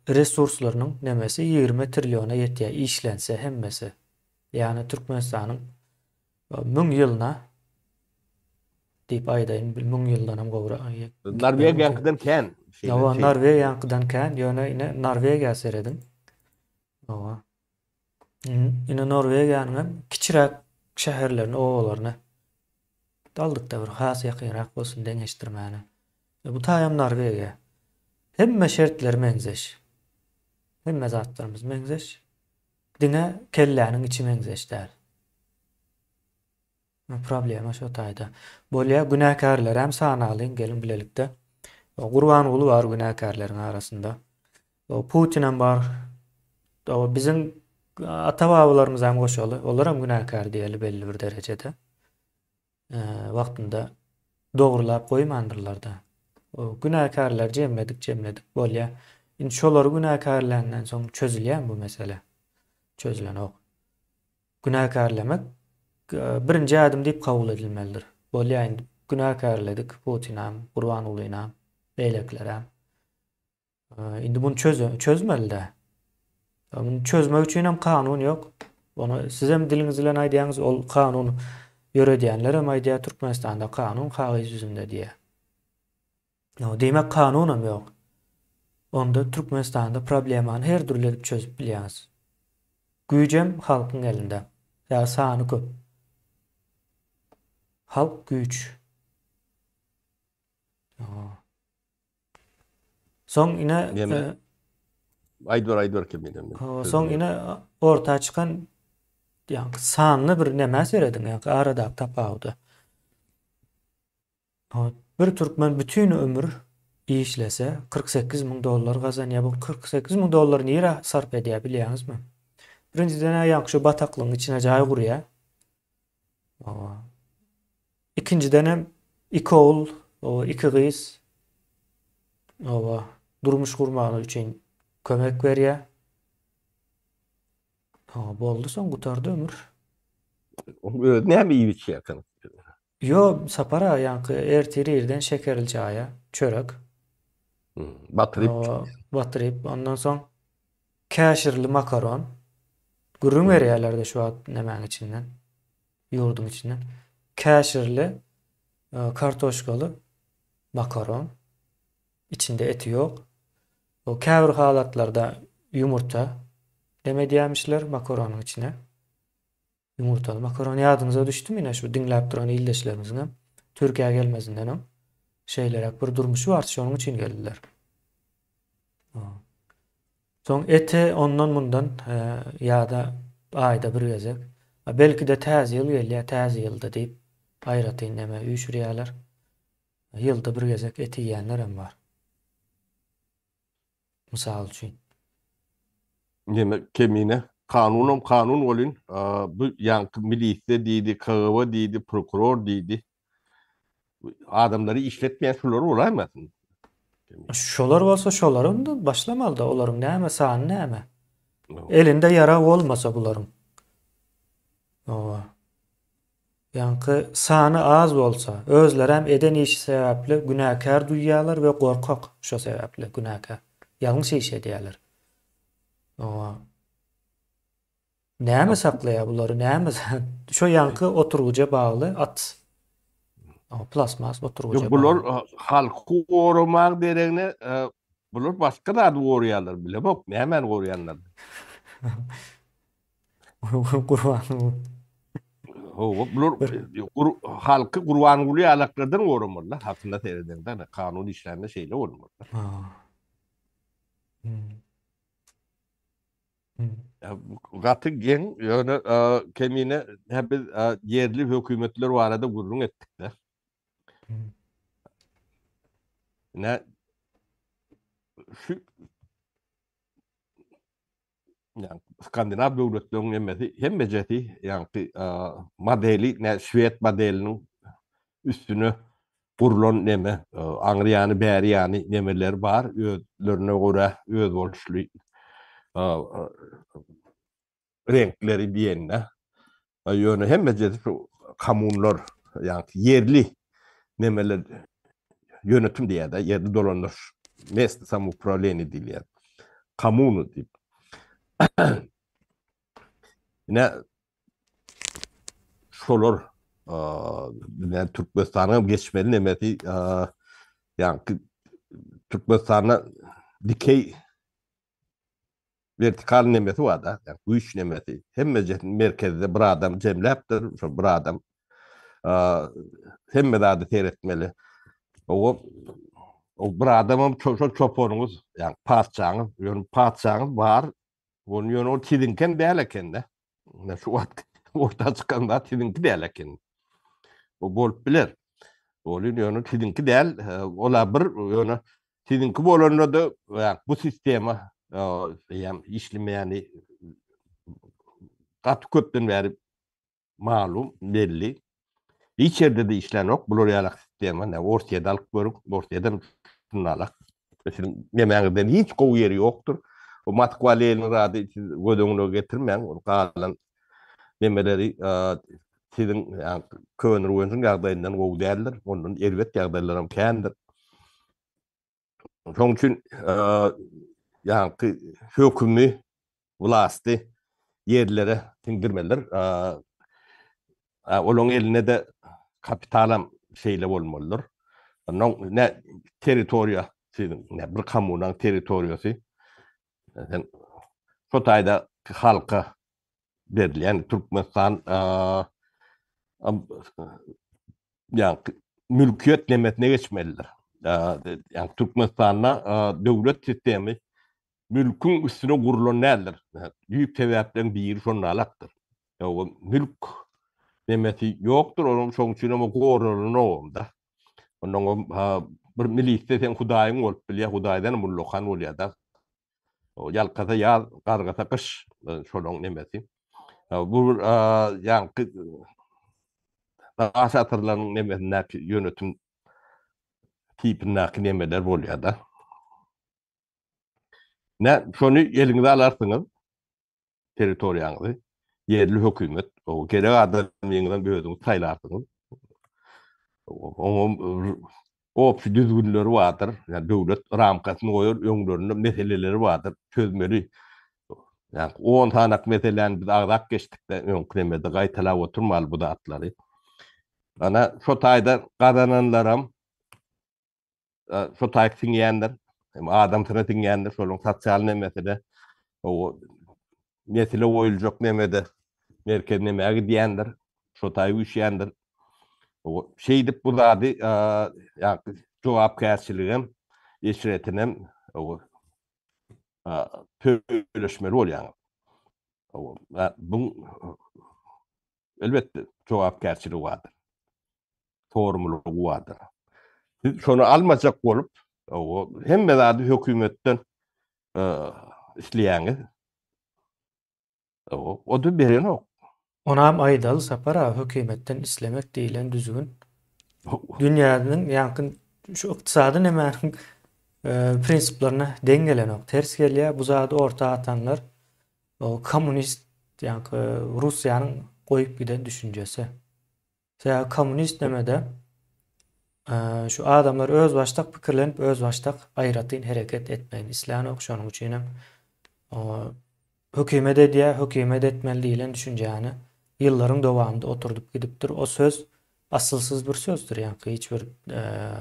resurslarynyň nemesi 20 trilyona ýetýär işlense hemmesi. Ýani Türkmenistanyň 1000 ýylyna diýip aýdaýyn, 1000 ýyldan hem gowra. Norwegiýankydan kän. Owa Norwegiýankydan kän, ýöne ine Norwegiýa seredin. Owa. Ine Norwegiýanyň hem kiçirek şäherlerini, owalaryny daldykda bir has ýakynrak bolsun deňeşdirmäni. Bu taýam Norwegiýa. Hemme şertler meňzeş. Hemme zatlarymyz meňzeş. Dine kelläniň içi meňzeşdär. Problema şu taýda. Bolýa günäkärler hem sanaly gelin bilelikde. Gurbanuly bar günäkärleriň arasynda. O Putin hem bar. O biziň ata-babalarymyz hem goşaly. Olar hem günäkär diýeli belli bir derejede. Wagtynda dogrulap goýmandyrlar da. O günäkärler jemledik bolýa. Indi şolar günäkärlerinden soň çözülýän bu mesele. Çözülen ok. Günäkärlemek birinji adım diýip kabul edilmelidir. Bolýa indi günäkärledik Putin hem, Gurbanuly hem, beýlekler hem. Indi bunu çözmeli de. Bunu çözmek üçin hem kanun ýok. Onu siz hem diliniz bilen aýdýaňyz ol kanuny ýöredýänler hem aýdýar Türkmenistanda kanun kagyz yüzünde diýe. Demek kanun hem ýok. Onda Türkmenistanda problemany her türlü edip çözüp bilýäňiz. Güýjem halkyň elinde. Ya sany köp. Halk güýç. Soň ine Aýdar kemeden. soň ine orta çykan ýani sanly bir näme serediň, ýani arada tapawdy. Bir türkmen bütün ömür işlese $48,000 gazanýar. Bu $48,000 nire sarf edýär bilýäňizmi? Birinciden ýa şu bataklygyň içine jaý gurýar. İkinciden hem iki oğul, iki kız durmuş kurmagy üçin kömek berýär. Boldy soň gutardy ömür. Näme iýip ýakyn? Yo, Sapara ýani ertirden şekerli çaýa, çörek. Batyryp, ondan soň käşirli makaron. Gurrun berýärler şu wagt nämäň içinden, ýurdun içinden. Käşirli kartoşkaly makaron. İçinde eti ýok. O käbir halatlarda yumurta demedýärmişler makaronyň içine. Yumurtaly makaron ýadyňyza düşdü mi şu dinläp duran ýyldaşlarymyzyň Türkiýe gelmezinden hem. şeylerek bir durmuşy bar, şonuň üçin geldiler. Soň ete ondan bundan ýa-da aýda bir gezek. Belki de täze ýyl gelýär, täze ýylda diýip aýratyn näme üýşürýärler. Ýylda bir gezek eti ýýänler hem bar. Mysal üçin. Näme kemine kanun bolyn, bu ýanky milisiýa diýdi, KGB diýdi, prokuror diýdi. Adamlary işletmeýän şular bolarmy? Şolar bolsa şolar onda başlamalyda olaryň näme sany näme. Elinde yara bolmasa bularyň. Owa. Ýanky sany az bolsa, özleri hem eden işi sebäpli günäkär duýýarlar we gorkak şo sebäpli günäkär. Ýalňyş iş edýärler. Owa. Näme saklaýar bulary, näme şo ýanky oturguja bagly at. O plasmas oturguja. Yok, bular halky gorumak deregne, bular başga da gorýarlar bile bok. Näme gorýanlar? Gurban. Bular halky gurban guly alaklardan gorumlar. Hakynda seredenden kanun işlerinde şeýle bolmaly. Gaty geň ýöne kemine hep yerli hökümetler barada gurrun etdikler. Ne şu yani Skandinav döwletleriniň emmesi hemmejeti ýanky modeli ne Şwed modeliniň üstüne gurulan neme aňrýany bäri nemeler bar özlerine göre öz boluşly renkleri diýende ýöne hemmejeti şu kamunlar ýanky yerli nemeler yönetim diýär-de yerli dolanlar mest samoupravlenie diýilýär. Kamunu diýip. Ne şolar ne Türkmenistanyň geçmeli nemeti ýanky Türkmenistana dikey vertikal nemeti bar da, ýani güýç nemeti. Hemmejetin merkezde bir adam jemläpdir, şo bir adam hemme zady seretmeli. O bir adamam şo çoponuňuz, ýani padşahyň, ýöne padşahyň bar, onu ýöne o tidinken däl eken de. Şu wagt orta çykanda tidinki däl eken. O bolup biler. Olyn ýöne tidinki däl, ola bir ýöne tidinki bolanlarda ýani bu sistema ýa işlemeýäni gaty köpden bäri malum, belli. Hiç yerde de işlenok, bular ýalak sistema, ne ortaýa alyp görüp, ortaýdan tunalak. Mesela yemeğinden hiç gowy ýeri ýokdur. O matkwalyny rady gödüňine getirmeň, onu galan nemeleri sizin ýani köwnür wönsün ýagdaýyndan gowy däldir. Ondan elbet ýagdaýlar hem kändir. Şoň üçin ýanky hökümi, wlasty yerlere tiňdirmeler. Olaň eline de kapitalam şeýle bolmalydyr. Ne territoriýa, ne bir kamunyň territoriýasy. Sen şo taýda halka berilýän Türkmenistan ýani mülkiýet nemetine geçmelidir. Yani Türkmenistan'a döwlet sistemi mülkün üstüne gurulan nädir? Büyük sebäpden biri şonu alakdyr. O mülk nemeti ýokdur, onun şoň üçin ama gorulan onda. Onun bir milisiýa sen Hudaýyň bolup bilýär, Hudaýdan mullokan bolýar da. O ýalkata ýaz, gargata kış şonuň nemeti. Bu ýani aşatyrlaryň nemetindäki ýönetim tipindäki nemeler bolýar da. Ne şonu eliňize alarsyňyz, territoriýaňyzy, yerli hökümet, o gerek adam ýeňden böldüňiz taýlarsyňyz. O düzgünleri vardır. Yani döwlet ramkasyny goýar, öňlerinde meseleleri vardır, çözmeli. Yani 10 tanak meselelerni biz agzap geçdikde öňkülemede gaýtalap oturmaly bu datlary. Ana şo taýda gazananlaram şo taýk tiňýändir. Hem adam tyna tiňýändir, şoluň sosial mesele. O mesele goýuljak nemede merkez nemäge diýendir. Şo taýy üşýändir. O şeydip bu zady ýa jogapkärçiligim, eşretinem o töleşmeli bolýar. O bu elbetde jogapkärçilik bardyr. Sorumlulugy bardyr. Siz şonu almajak bolup, o hemme zady hökümetden isleýäňiz. O da beren ok. Onam aýdaly sapara hökümetten islemek diýilen düzgün dünýäniň ýakyn şu ykdysady nämäniň prinsiplaryna dengelenek. Ters gelýär. Bu zady orta atanlar o kommunist ýa-ni Russiýanyň goýup giden düşünjesi. Şä kommunist demede şu adamlar öz başdak pikirlenip öz başdak aýratyn hereket etmeýin. İsläni okşanyň üçin hem hökümet edýär, hökümet etmeli diýilen düşünjäni ýyllaryň dowamında oturdup gidipdir. O söz asylsyz bir sözdür. Yani hiç bir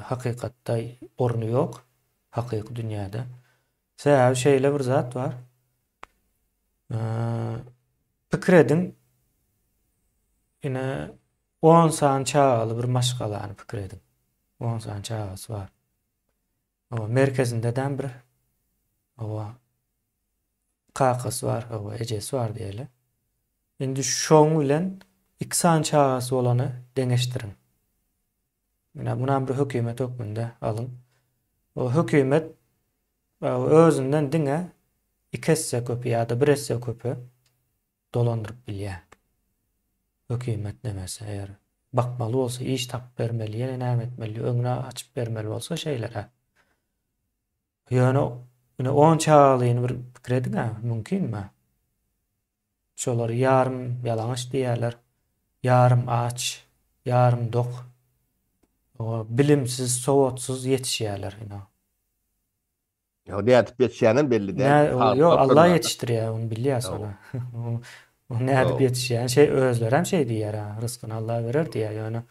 hakykatda ornu yok. Hakyky dünýäde. Sebäbi şeýle bir zat var. Pikir edin. Ine 10 san çağaly bir maşgalany pikir edin. 10 san çağasy var. O merkezinde bir o kakasy var, o ejesi var diýeli. Indi şoň bilen 2 san çağasy bolany deňeşdirin. Ine buna bir hökümet hökmünde alın. O hökümet özünden diňe 2 esse köpü ýa-da 1 esse köpü dolandyryp bilýär. Hökümet nemese eger bakmaly bolsa, iş tap bermeli, ýene näme etmeli, öňüne açyp bermeli bolsa şeýlere. Ýöne 10 çağalyny bir pikir ediň, mümkinmi? Şolary ýarym ýalaňyş diýerler, ýarym aç, ýarym dok. O bilimsiz, sowatsyz ýetişýärler ina. Ya nädip ýetişýänem belli däl. Yo Allah ýetişdirýär, onu bilýär sonra. O nädip ýetişýär, şey özler hem şey diýer, rızkyny Allah berer diýär. Ýöne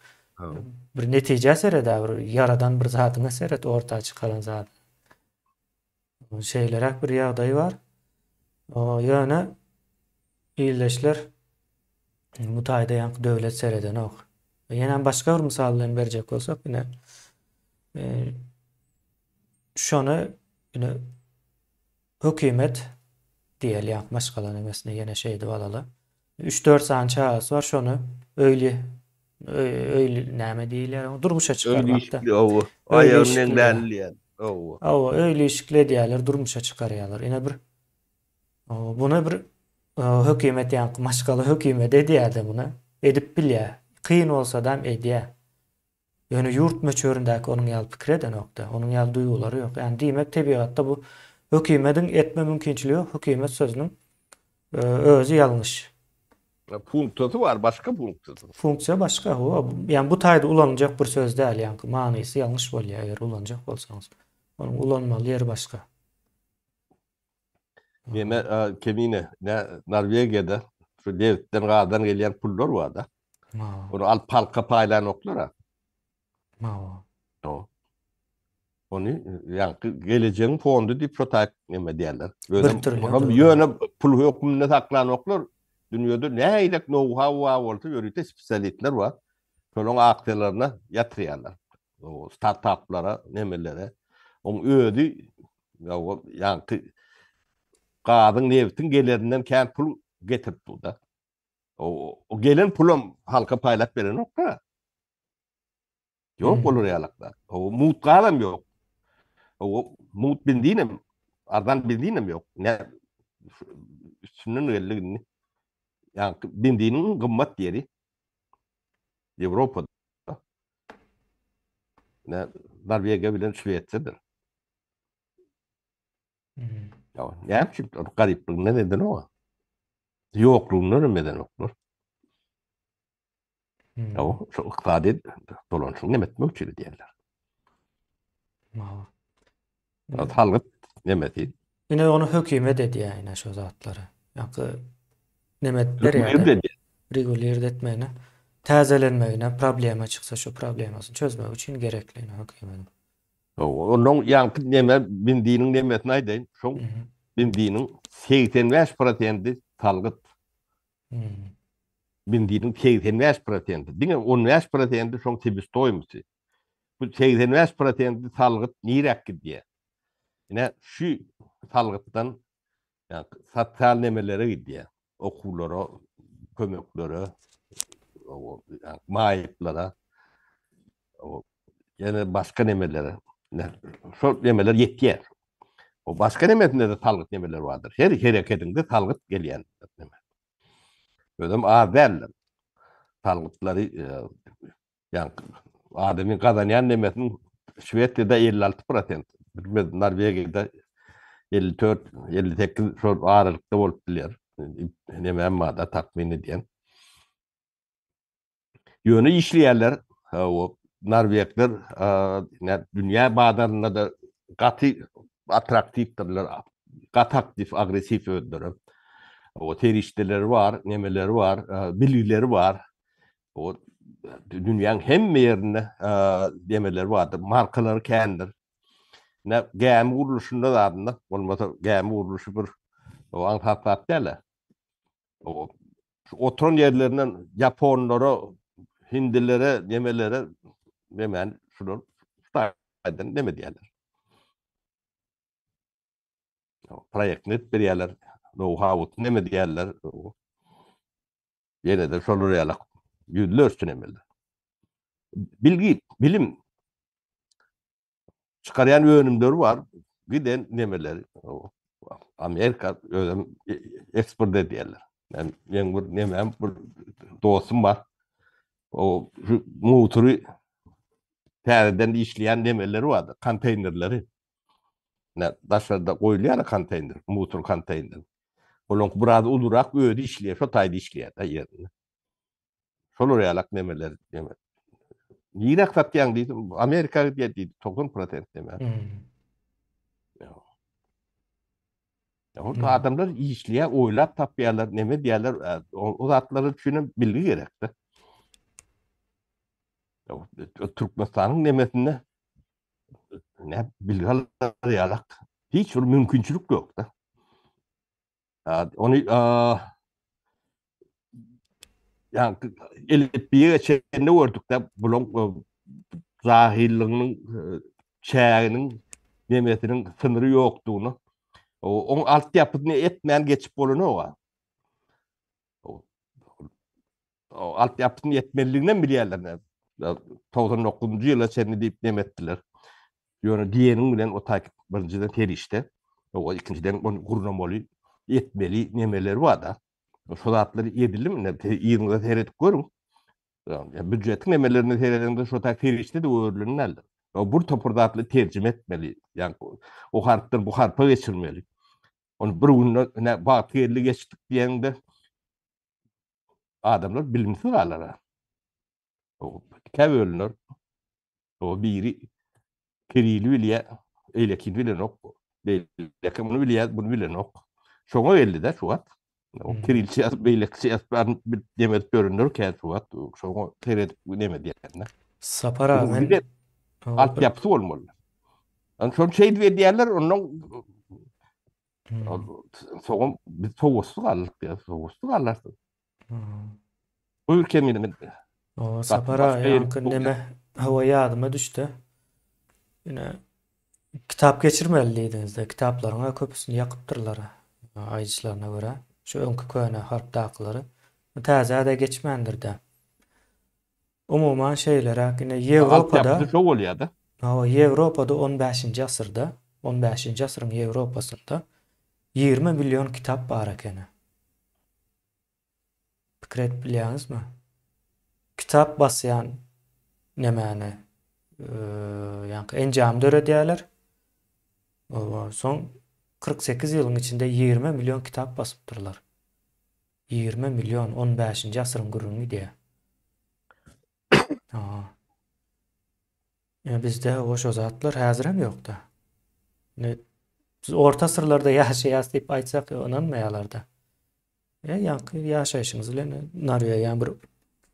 bir netije serede, bir yaradan bir zatyň eseret ortağa çykaran zat. Şeylerek bir ýagdaý bar. O ýöne ýyleşler mutaýda ýanky döwlet sereden ok. Ýene başga bir misallaryny berjek bolsak, ine şonu ine hökümet diýelýär, maşgalan emesine ýene şeýdi balaly. 3-4 san çağasy var, şonu öýli näme diýilýär, durmuşa çykarmakda. Aýagynyň bälinleýän. Öýli işikle diýerler, durmuşa çykarýarlar. Ine bir buna bir hökümet ýanky maşgaly hökümet edýärdi buna. Edip bilýär. Kıyın olsa da edýär. Ýöne ýurt möçöründäki onuň ýaly pikir eden nokta, onuň ýaly duýgulary ýok. Ýani diýmek tabiatda bu hökümetiň etme mümkinçiligi ýok. Hökümet sözüniň özü ýalňyş. Punkty var, başka punkty. Funksiýa başga. Ýani bu taýda ulanjak bir söz däl, ýani manysy ýalňyş bolýar eger ulanjak bolsaňyz. Onuň ulanmaly ýeri başga. Ýene kemine Norwegiýada şu devletden gadan gelýän pullar bar da. Onu alıp palka paýlanoklar. Onu ýanky geleceğin fondu diprotak neme diýerler. Ýöne pul hökmünde saklanoklar. Dünýede näýdek know-how bolsa ýörüte spesialitler bar. Şonuň aktylaryna ýatyrýarlar. O startuplara, nemelere. Oň öýdi ýanky gadyň nebitiň gelerinden kän pul getirip bulda. O gelen pulum halka paýlap beren okda. Yok olur ýalakda. O mut galam ýok. O mut bildinem, ardan bildinem ýok. Ne üstünden geldigini. Yani bildinin gymmat ýeri Ýewropada. Ne Norwegiýa bilen Şweçiýadyr. Ya näçe garyplyk neden o? Ýoklugyny nämeden oklar? O şu ykdady dolanşyň nemetme üçin diýerler. Halkyt nemeti. Ine onu hökümet edýär ine şu zatlary. Ýa-ni nemetler ýa-da regulýer etmegine, täzelenmegine, problema çyksa şu problemasyny çözmek üçin gerekli hökümet. Onuň ýanky neme bindiniň nemetini aýdaýyn. Şoň bindiniň 85% talgyt. bildiğinin 85%. Diňe 15% şoň tibis doýmuşy. Bu 85% salgyt nirek gidýär. Ine şu salgytdan yani sotsial nemelere gidýär. Okullara, kömeklere, yani maýyplara, yani başka nemelere. Şol nemeler ýetýär. O başka nemetinde de salgyt nemeler bardyr. Her hereketinde salgyt gelýän. Ödüm belli. Salgytlary yani adamın kazanýan nemetiniň Şweýetde 56%. Bilmez Norwegiýada 54-58 şol aralykda bolup bilýär. Näme da takmin edýän. Ýöne işleýärler. O Norwegler dünýä badarynda da gaty attraktivdirler. Gaty aktif, agresif ödülür. O terişdeleri var, nemeleri var, bilgileri var. O dünyanın hem yerine demeleri vardır. Markaları kendidir. Ne gemi uruluşunda da adında. Olmasa gemi uruluşu bir o antatlat derler. O oturan yerlerinden Japonlara, Hindilere, demelere demen şunu faydan deme diyorlar. Proyekt net bir yerler. Know-how deme diyorlar. Yine de şolu realak. Yüzler üstünemeler. Bilgi, bilim çıkarayan yönümleri var. Bir de nemeleri. Amerika öyle export ediyorlar. Yani bir nemem bir dostum var. O motoru terden işleyen nemeleri vardı. Konteynerleri. Ne dışarıda koyuluyor konteyner, motor konteyner. Onun burada ulurak öyle işliyor, şu tayda işliyor da yerine. Şol realak nemeler demek. Irak satyan diýdi, Amerika diýdi, 90% deme. O adamlar işliýär, oýlap tapýarlar, neme diýerler, o zatlary düşünip bilgi gerekdi. Türkmenistanyň nemesinde ne bilgi alýarlar. Hiç bir mümkinçilik ýok da. Onu yani elitbiye geçende gördük de bulun zahirliğinin çäginiň nemesiniň sınırı ýokdugyny. O alt yapyny etmeyen geçip bolany o. O alt yapyny etmeliğinden bilýärler. 99-njy ýyla seni diýip demetdiler. Ýöne diýeniň bilen o takip birinciden terişde. O ikinciden onu gurnamaly etmeli nemeleri var da. Şol atları yedilim ne ýygyňda seyredip görün. Yani büdjetin nemelerini seyredende şo takip terişde de öwrülüni aldy. O bu topurdatly terjime etmeli. Yani o harplar bu harpa geçirmeli. Onu bir günde baty yerli geçtik diýende adamlar bilimsiz alar. O käwelner o biri kirili bilýär, eýlekin bilenok, lekin bunu bilýär, bunu bilenok. Şoňa geldi de şu wat. O kirilçi beýlekçi asbaryn bir demet görünür kä şu wat. Şoňa teredip neme diýerler. Sapara men alt ýapysy bolmaly. An şol şey diýerler, onuň soğum bir soğustu aldık ya soğustu aldık. Bu ülkemin o sapara yankı neme hava yadıma düştü. Yine kitap geçirmeliydiniz de kitaplarına köpüsünü yakıptırlar ayıçlarına göre. Şu önkü köne harp dağları taze de geçmendir de. Umuman şeylere yine Avrupa'da çok oluyor da. Avrupa'da 15. asırda 15. asırın Avrupa'sında 20 milyon kitap bar ekeni. Fikret bilýäňizmi? Kitap basýan nemeni ýa-ni enjam döre diýerler. Soň 48 ýylyň içinde 20 milyon kitap basypdyrlar. 20 milyon 15. asryň gürrüňi diýe. Bizde oşo zatlar häzir hem ýokda. Biz orta asırlarda ýaşaýas diýip aýtsak onanmaýarlar da. Ýaşaýyşyňyz bilen Norwegiýa bir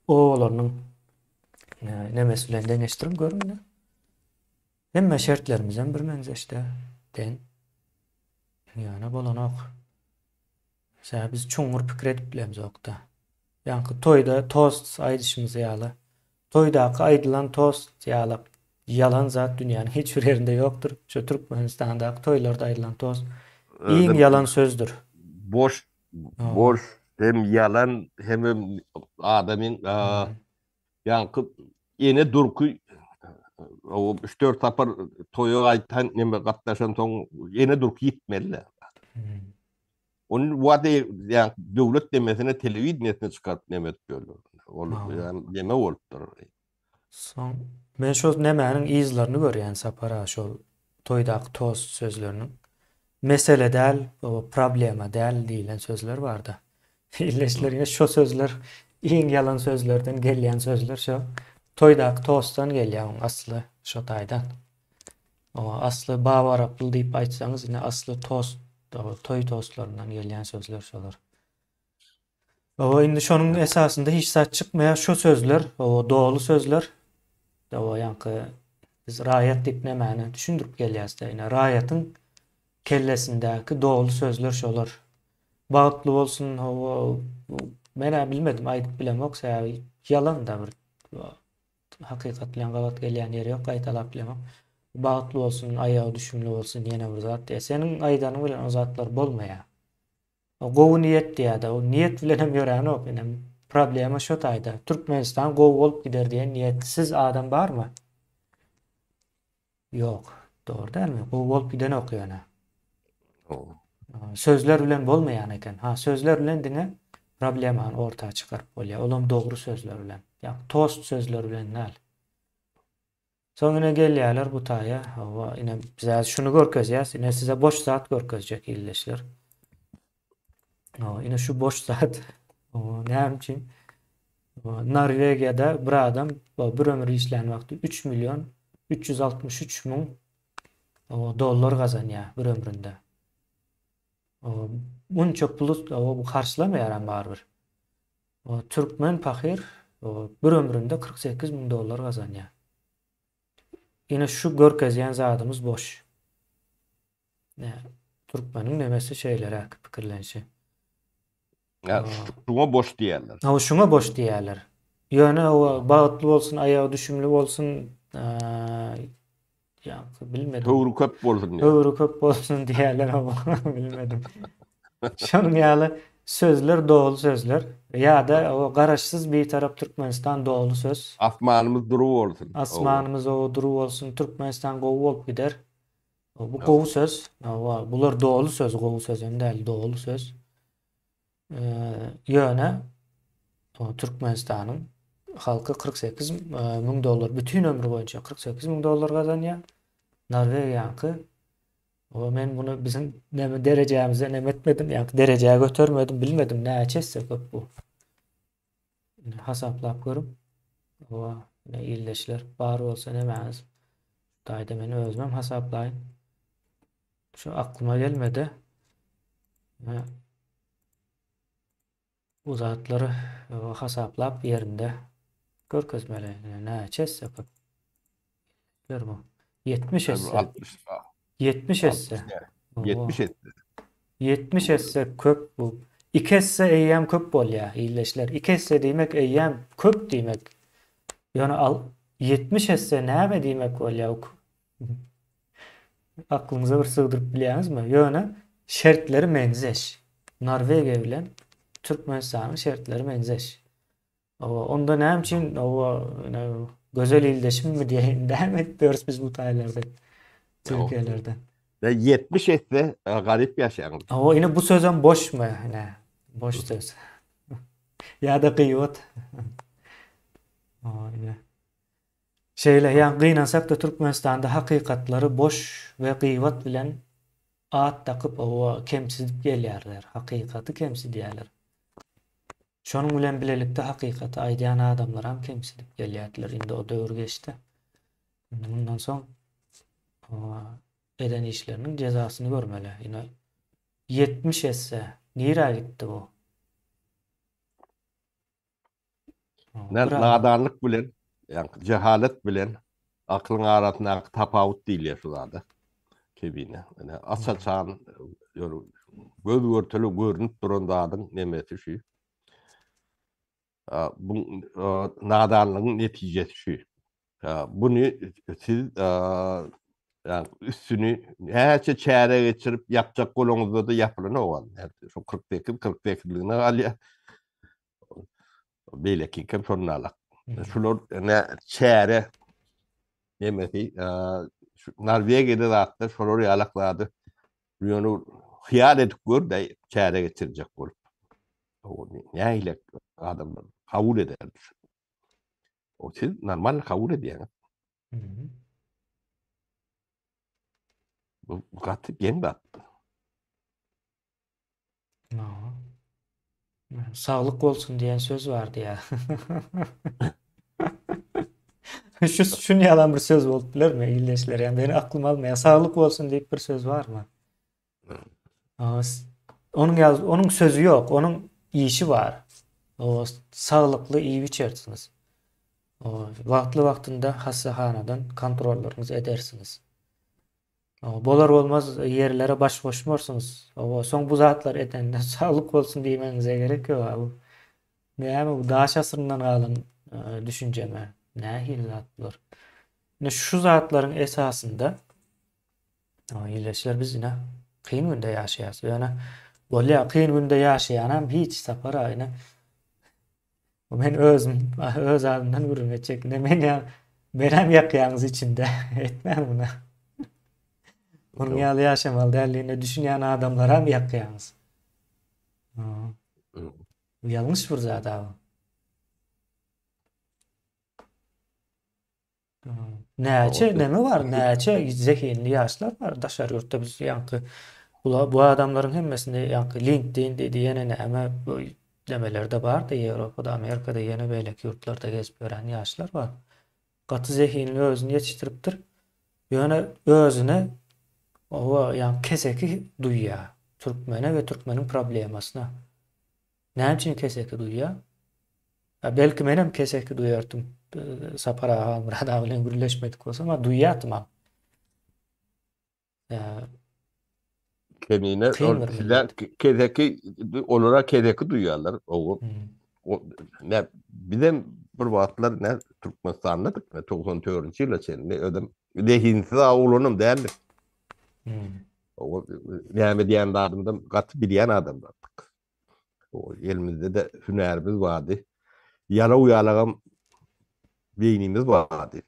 oğlarynyň nemesi bilen deňeşdirip görün. Hemme şertlerimizden bir menzeşde den. Ýani bolanok. Biz çoňur pikir edip bilemiz okda. Yani toyda tost aydışımız ýaly. Toydaky aýdylan tost ýaly yalan zat dünýäniň hiç bir yerinde ýokdur. Şu Türkmenistandaky toylarda aýdylan tost iň Öyle yalan sözdür. boş O, boş hem yalan hem adamın hmm, yankı ene durku o 3-4 tapar toyu aytan neme gatnaşan toň ene durku gitmeli. hmm. Onun wade yani döwlet demesine telewizionyasına çıkarıp nemet diyorlar. Ol O. yani neme bolupdyr. Son men şol nemäniň izlerini görýän sapara şol toydaky tost sözleriniň. Mesele däl, o problema däl diýilen sözler barda. Illeşler ýene şo sözler iň yalan sözlerden gelýän sözler şo. Toydaky tostdan gelýän asly şo taýdan. O asly bawaraply diýip aýtsaňyz ýene asly tost, o toy tostlaryndan gelýän sözler şolar. O indi şonuň esasynda hiç zat çykmaýar şo sözler, o dogly sözler. O ýanky biz raýat diýip nämäni düşündirip gelýäs de ýene raýatyň kellesindäki dogly sözler şolar. Bagtly bolsun, o mene bilmedim aýdyp bilemok, yalan da bir hakykat bilen gabat gelýän ýeri ýok, gaýtalap bilemok. Bagtly bolsun, aýagy düşümli bolsun ýene bir zat. Seniň aýdanyň bilen o zatlar bolmaýar. O gowy niýet diýär-de, o niýet bilen hem ýören ok, ene problema şo taýda. Türkmenistan gowy bolup gider diýen niýetsiz adam barmy? Ýok. Dogry dälmi? Gowy bolup giden ok ýöne. Sözler bilen bolmaýan eken. Ha, sözler bilen diňe problemany ortağa çykaryp bolýar. Olam dogry sözler bilen. Ýa tost sözler bilen näl. Soňra gelýärler bu taýa. Hawa ine bize şunu görkezýäs, ine size boş zat görkezjek illeşler. Ine şu boş zat näme üçin? Norwegiýada bir adam bir ömür işlän wagty 3 milyon 363 müň dollar gazanýar bir ömründe. Munça puly bu karşılamaýar barbyr. Türkmen pahyr bir ömründe 48 müň dollar gazanýar. Ine şu görkezýän zadymız boş. Türkmeniň nemesi şeýlere pikirlenşi. Ya şuna boş diýerler. Ha, şuna boş diýerler. Ýöne o bagtly bolsun, aýagy düşümli bolsun, ýa bilmedim. Töwrü köp bolsun diýer. Töwrü köp bolsun diýerler ama bilmedim. Şonuň ýaly sözler dogly sözler. Ýa-da o garaşsyz bir tarap Türkmenistan dogly söz. Asmanymyz durup bolsun. Asmanymyz o durup bolsun, Türkmenistan gowy bolup gider. Bu gowy söz. Bular dogly söz, gowy söz hem däl dogly söz. Ýöne Türkmenistanyň halky 48 müň dollar bütün ömrü boýunça 48 müň dollar gazanýar. Norwegiýaky men bunu bizim derejämize nemetmedim, ýa derejäge götürmedim, bilmedim näçesi köp bu. Hasaplap görüp ne illeşler bar bolsa nemäz. Daýda men özüm hasaplaýyn. Şu aklyma gelmedi. Bu zatlary hasaplap ýerinde görkezmeli. Näçesi köp. Görmü? 70 esse. 70 esse. 70 etti. 70 esse köp bu. 2 esse eýýäm köp bolýar illeşler. 2 esse diýmek eýýäm köp diýmek. Ýöne al 70 esse näme diýmek bolýar? Aklymyza bir sığdyryp bilýäňizmi? Ýöne şertleri menzeş. Norwegiýa bilen Türkmenistanyň şertleri menzeş. Onda näme üçin gözel illeşim mi diýeň däme etdiýäris biz bu taýlarda Türkiýelerde. Ve 70 etse garip ýaşaýan. Ine bu sözüm boş mu? Ine boş söz. Ya da gıyvat. Ine. Şeýle ýa gynansak da Türkmenistanda hakykatlary boş we gıyvat bilen at takyp kemsidip gelýärler. Hakykaty kemsidýärler. Şonuň bilen bilelikde hakykaty aýdýan adamlar hem kemsidip gelýärler. Indi o döwür geçdi. Bundan soň eden işlerinin cezasyny görmeli. Ine 70 etse nire gitti bu? Nadanlyk bilen, ýa cehalet bilen aklyň arasyna tapawut diýilýär şu zada. Kebine. Yani asaçan göz görteli görünüp duran zadyň nemesi şu. Bu nadanlığın neticesi şu. Bunu siz yani üstünü herçe çare geçirip yapacak kolonuzda da yapılın o an. Yani şu 40 dekiliğine alya belki kim sonuna alak. Şular ne çare demesi şu Norvegia'da da hatta şular yalakladı. Bunu hıyal edip gör de çare geçirecek olup. O ne ile adamlar kabul eder. O siz normal kabul ediyor. Hı hı. Bu katı gen de Aa, sağlık olsun diyen söz vardı ya. Şunu yalan bir söz oldu bilir mi İlleşler? Yani beni aklım almaya. Sağlık olsun deyip bir söz var mı? Aa, onun sözü yok. Onun işi var. O sağlıklı iyi içersiniz. O vakti vaktinde hastahanadan kontrollerinizi edersiniz. O bolar olmaz yerlere baş koşmursunuz. O son bu zatlar edende sağlık olsun demenize gerek yok abi. Ne bu daş asrından kalan düşünceme. Ne hillatlar. Ne şu zatların esasında iyileşler biz yine kıyın günde yaşayasız. Yani böyle kıyın günde yaşayanam hiç sapara yine men özüm öz ağzımdan ürünecek. Ne men ya benim yakyanız içinde etmem buna. Onun yalı yaşamalı derliğinde düşünen adamlara mı yakyanız? Bu yanlış bir zat abi. Näçe neme var? Näçe zehinli yaşlar var. Daşar yurtta biz yankı bu adamların hemmesinde yankı LinkedIn dedi yene näme bu demeler de var da Avrupa'da, Amerika'da yene beýleki yurtlarda gezip gören yaşlar var. Gaty zehinli özüni yetiştiripdir. Ýöne özüne o yani keseki duýýar. Türkmene ve Türkmenin problemasyna. Näme üçin keseki duýýar? Belki menem keseki duýartym. Sapara Murad bilen gürleşmedik bolsa ama duýýatmam. kemiğine Kıyın bir sizden millet. kedeki olarak kedeki duyuyorlar. O ne bir de bir vaatlar ne Türkmenistan'dadık ne 94. yıla sen ne ödem dehinsiz ağulunum değerli. O yani diyen adamdan katı bilen adamlardık. O elimizde de hünerimiz vardı. Yara uyarlığım beynimiz vardı.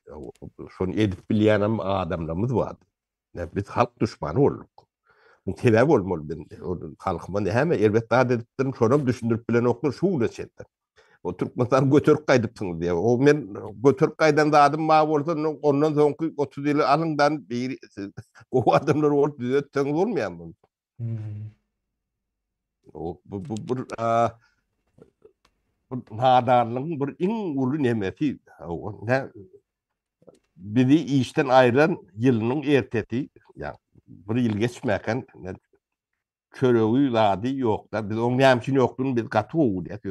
Şunu edip bilen adamlarımız vardı. Ne biz halk düşmanı olduk. Bu sebep olmalı ben. O halkıma ne hem elbette adetlerim şonu düşündürüp bilen okur şu ulaşırdı. O Türkmenistan götürüp kaydıpsınız diye. O men götürüp kaydan da adım ma bolsa ondan soňky 30 ýyl alından bir o adamlar olup düzeltseňiz bolmaýan mı? O bu nadanlygyň bir iň uly nemesi. O ne bizi işten aýıran ýylynyň erteti. Yani bir ýyl geçmäken körögü zady ýok da biz oň näme ýokduny biz gaty gowy diýip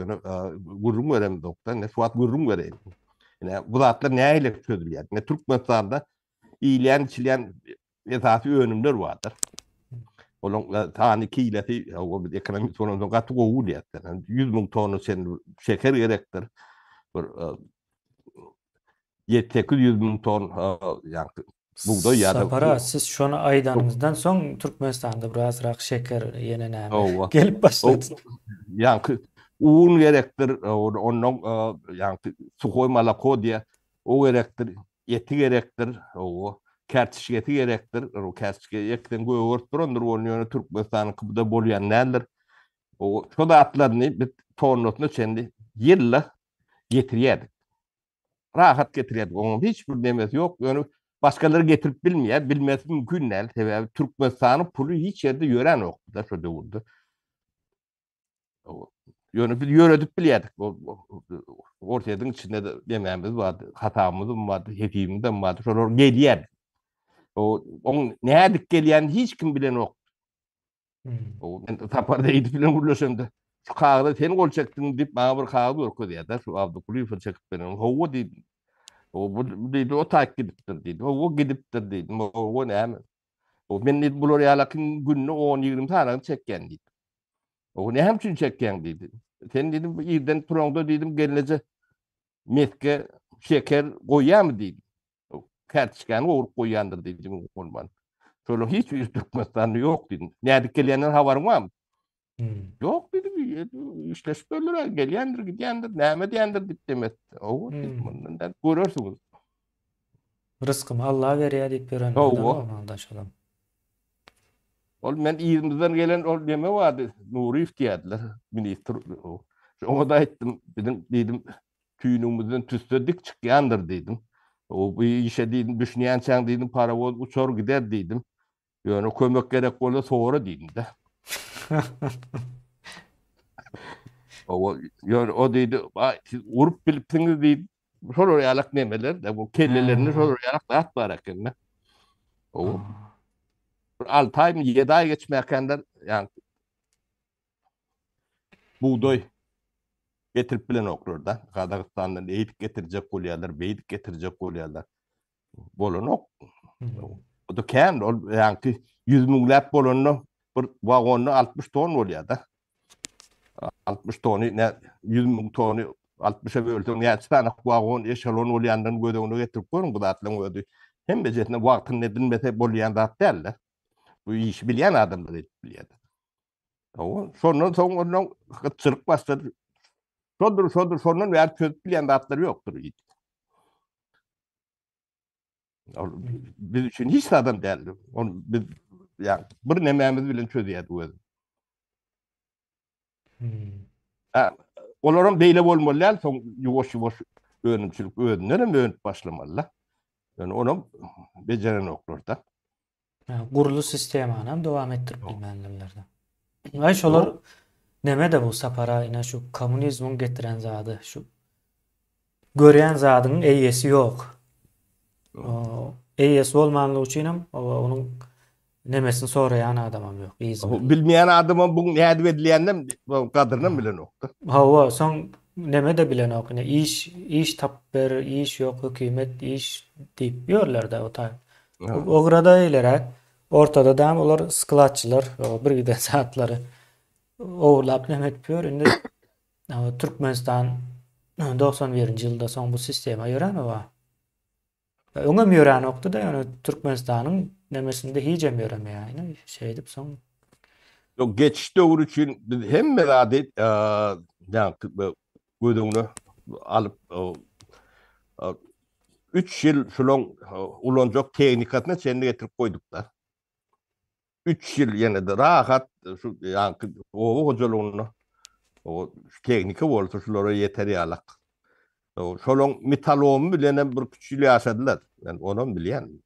gurrum berem dokda ne suat gurrum berem. Ine bu zatlar näile çözülýär? Ne Türkmenistanda iýleyen içilen esasy önümler vardır. Onun tani kileti o bir ekonomik sorunun gaty gowy diýip 100 000 tonu sen şeker gerektir. Bir 700 000 ton yani buğday ya da Sapara siz şonu aydanymyzdan soň Türkmenistan'da birazrak şeker ýene näme o gelip başlady. yani un gerektir onun yani Suhoy Malako diye o gerektir eti gerektir o kertiş eti gerektir o kertiş etten goýup durandyr onu Türkmenistan'ın kıbda bolýan näler o şu da atlaryny bir tonlotny çendi ýylla getirýärdik rahat getirýärdik oňa hiç bir demesi ýok yani başgaları getirip bilmeýär bilmesi mümkün näl sebäbi Türkmenistanyň puly hiç ýerde ýören ok da şu döwürde Yönü bir yöredip biliyorduk. Ortaydın içinde de yemeğimiz vardı, hatamız vardı, hepimiz de vardı. Sonra geliyer. On ne edik geliyen hiç kim bilen yok. O ben taparda edip bilen gurlaşımda. Şu kağıda seni gol çektin deyip bana bir kağıdı orku diye de şu Abdülkuli'yi çekip benim. Hova dedim. Bu dedi o takip gidiptir dedi. O gidiptir dedim. O ne mi? O ben dedi bu oraya lakin gününü 10-20 tane çekken dedi. O ne hem için çekken dedi. Sen dedim irden turonda dedim gelince metke şeker koyar mı dedim. Kertçken uğurup koyandır dedim ondan. Şöyle hiç Türkmenistan yok dedim. Nerede gelenler havarın var mı? Hmm. Yok dedim. İşleş böyle gelyendir gidendir. Näme diyendir demet. O dedim Hmm. ondan görürsünüz. Rızkımı Allah veriyor deyip görenlerden O olmalı da şolam. ol men İzmir'den gelen ol neme vardı. Nuri ihtiyarlar. Minister. Ona da ettim. Dedim tüyünümüzden tüstürdük çıkyandır dedim. O bu işe dedim düşünen sen dedim paravol uçor gider dedim. Yani kömek gerek olsa sonra dedim de. O yani o dedi siz urup bilipsiniz dedi. Sonra yalak nemeler de bu kellelerini Ha. sonra yalak dağıt barakenne. O Ha. 6 ay mı 7 ay geçmeyken yani buğday getirip bilen okurlar. Kazakistan'dan eğitik getirecek kolyalar, beytik getirecek kolyalar. Bolon ok. Hmm. O da kendi yani 100 milyar bolonlu bir vagonlu 60 ton oluyor da. 60 tonu ne 100 bin tonu 60'a böldüm. Yani tane vagon eşelon oluyandan gödüğünü getirip koyun bu da atlan gödü. Hem bezetine vaktin nedin mete bolayan da derler. Bu işi bilen adamlar biliyor. O sonra çırık bastırdı. Sondur ver çözüp bilen de atları yoktur. Biz için hiç adam değerli. Onu biz yani bir nemeğimiz bile çözüyordu o. Hmm. Ha, Olaram beyle bolmalılar son yuvaş öğrenimçilik öğrenirem öğrenip başlamalılar. Yani onu beceren oklarda. Ha, gurulu sistemi anam devam ettirip bilmeyenlerden. Ay şolar O neme de bu sapara yine şu komünizmin getiren zadı. Şu gören zadının eyyesi yok. O eyyesi olmanlığı içinim onun nemesini sorayan adamım yok. İzmirli. bilmeyen adamın bu neydi edilenden kadrını bilen oktu. Hava son neme de bilen ok. Ne iş tapber, iş yok, hükümet iş deyip diyorlar da o tay. O grada ilerek ortada da olar skılatçılar o bir giden saatleri oğurlap neme yapıyor. Indi Türkmenistan 91. yılda son bu sisteme ayıran o var. Ona mı öğren nokta da yani Türkmenistan'ın nemesinde hiç mi öğrenme yani şey edip son. O geçiş dövrü için hem meradet yani gödüğünü alıp 3 yıl şulon uloncok teknikasına çenini getirip koyduklar. 3 yıl yine de rahat şu yani o hocalığını o teknika olsa şulara yeter yalak. O şolon metalomu bilen bir küçülü yaşadılar. Yani onu bilen.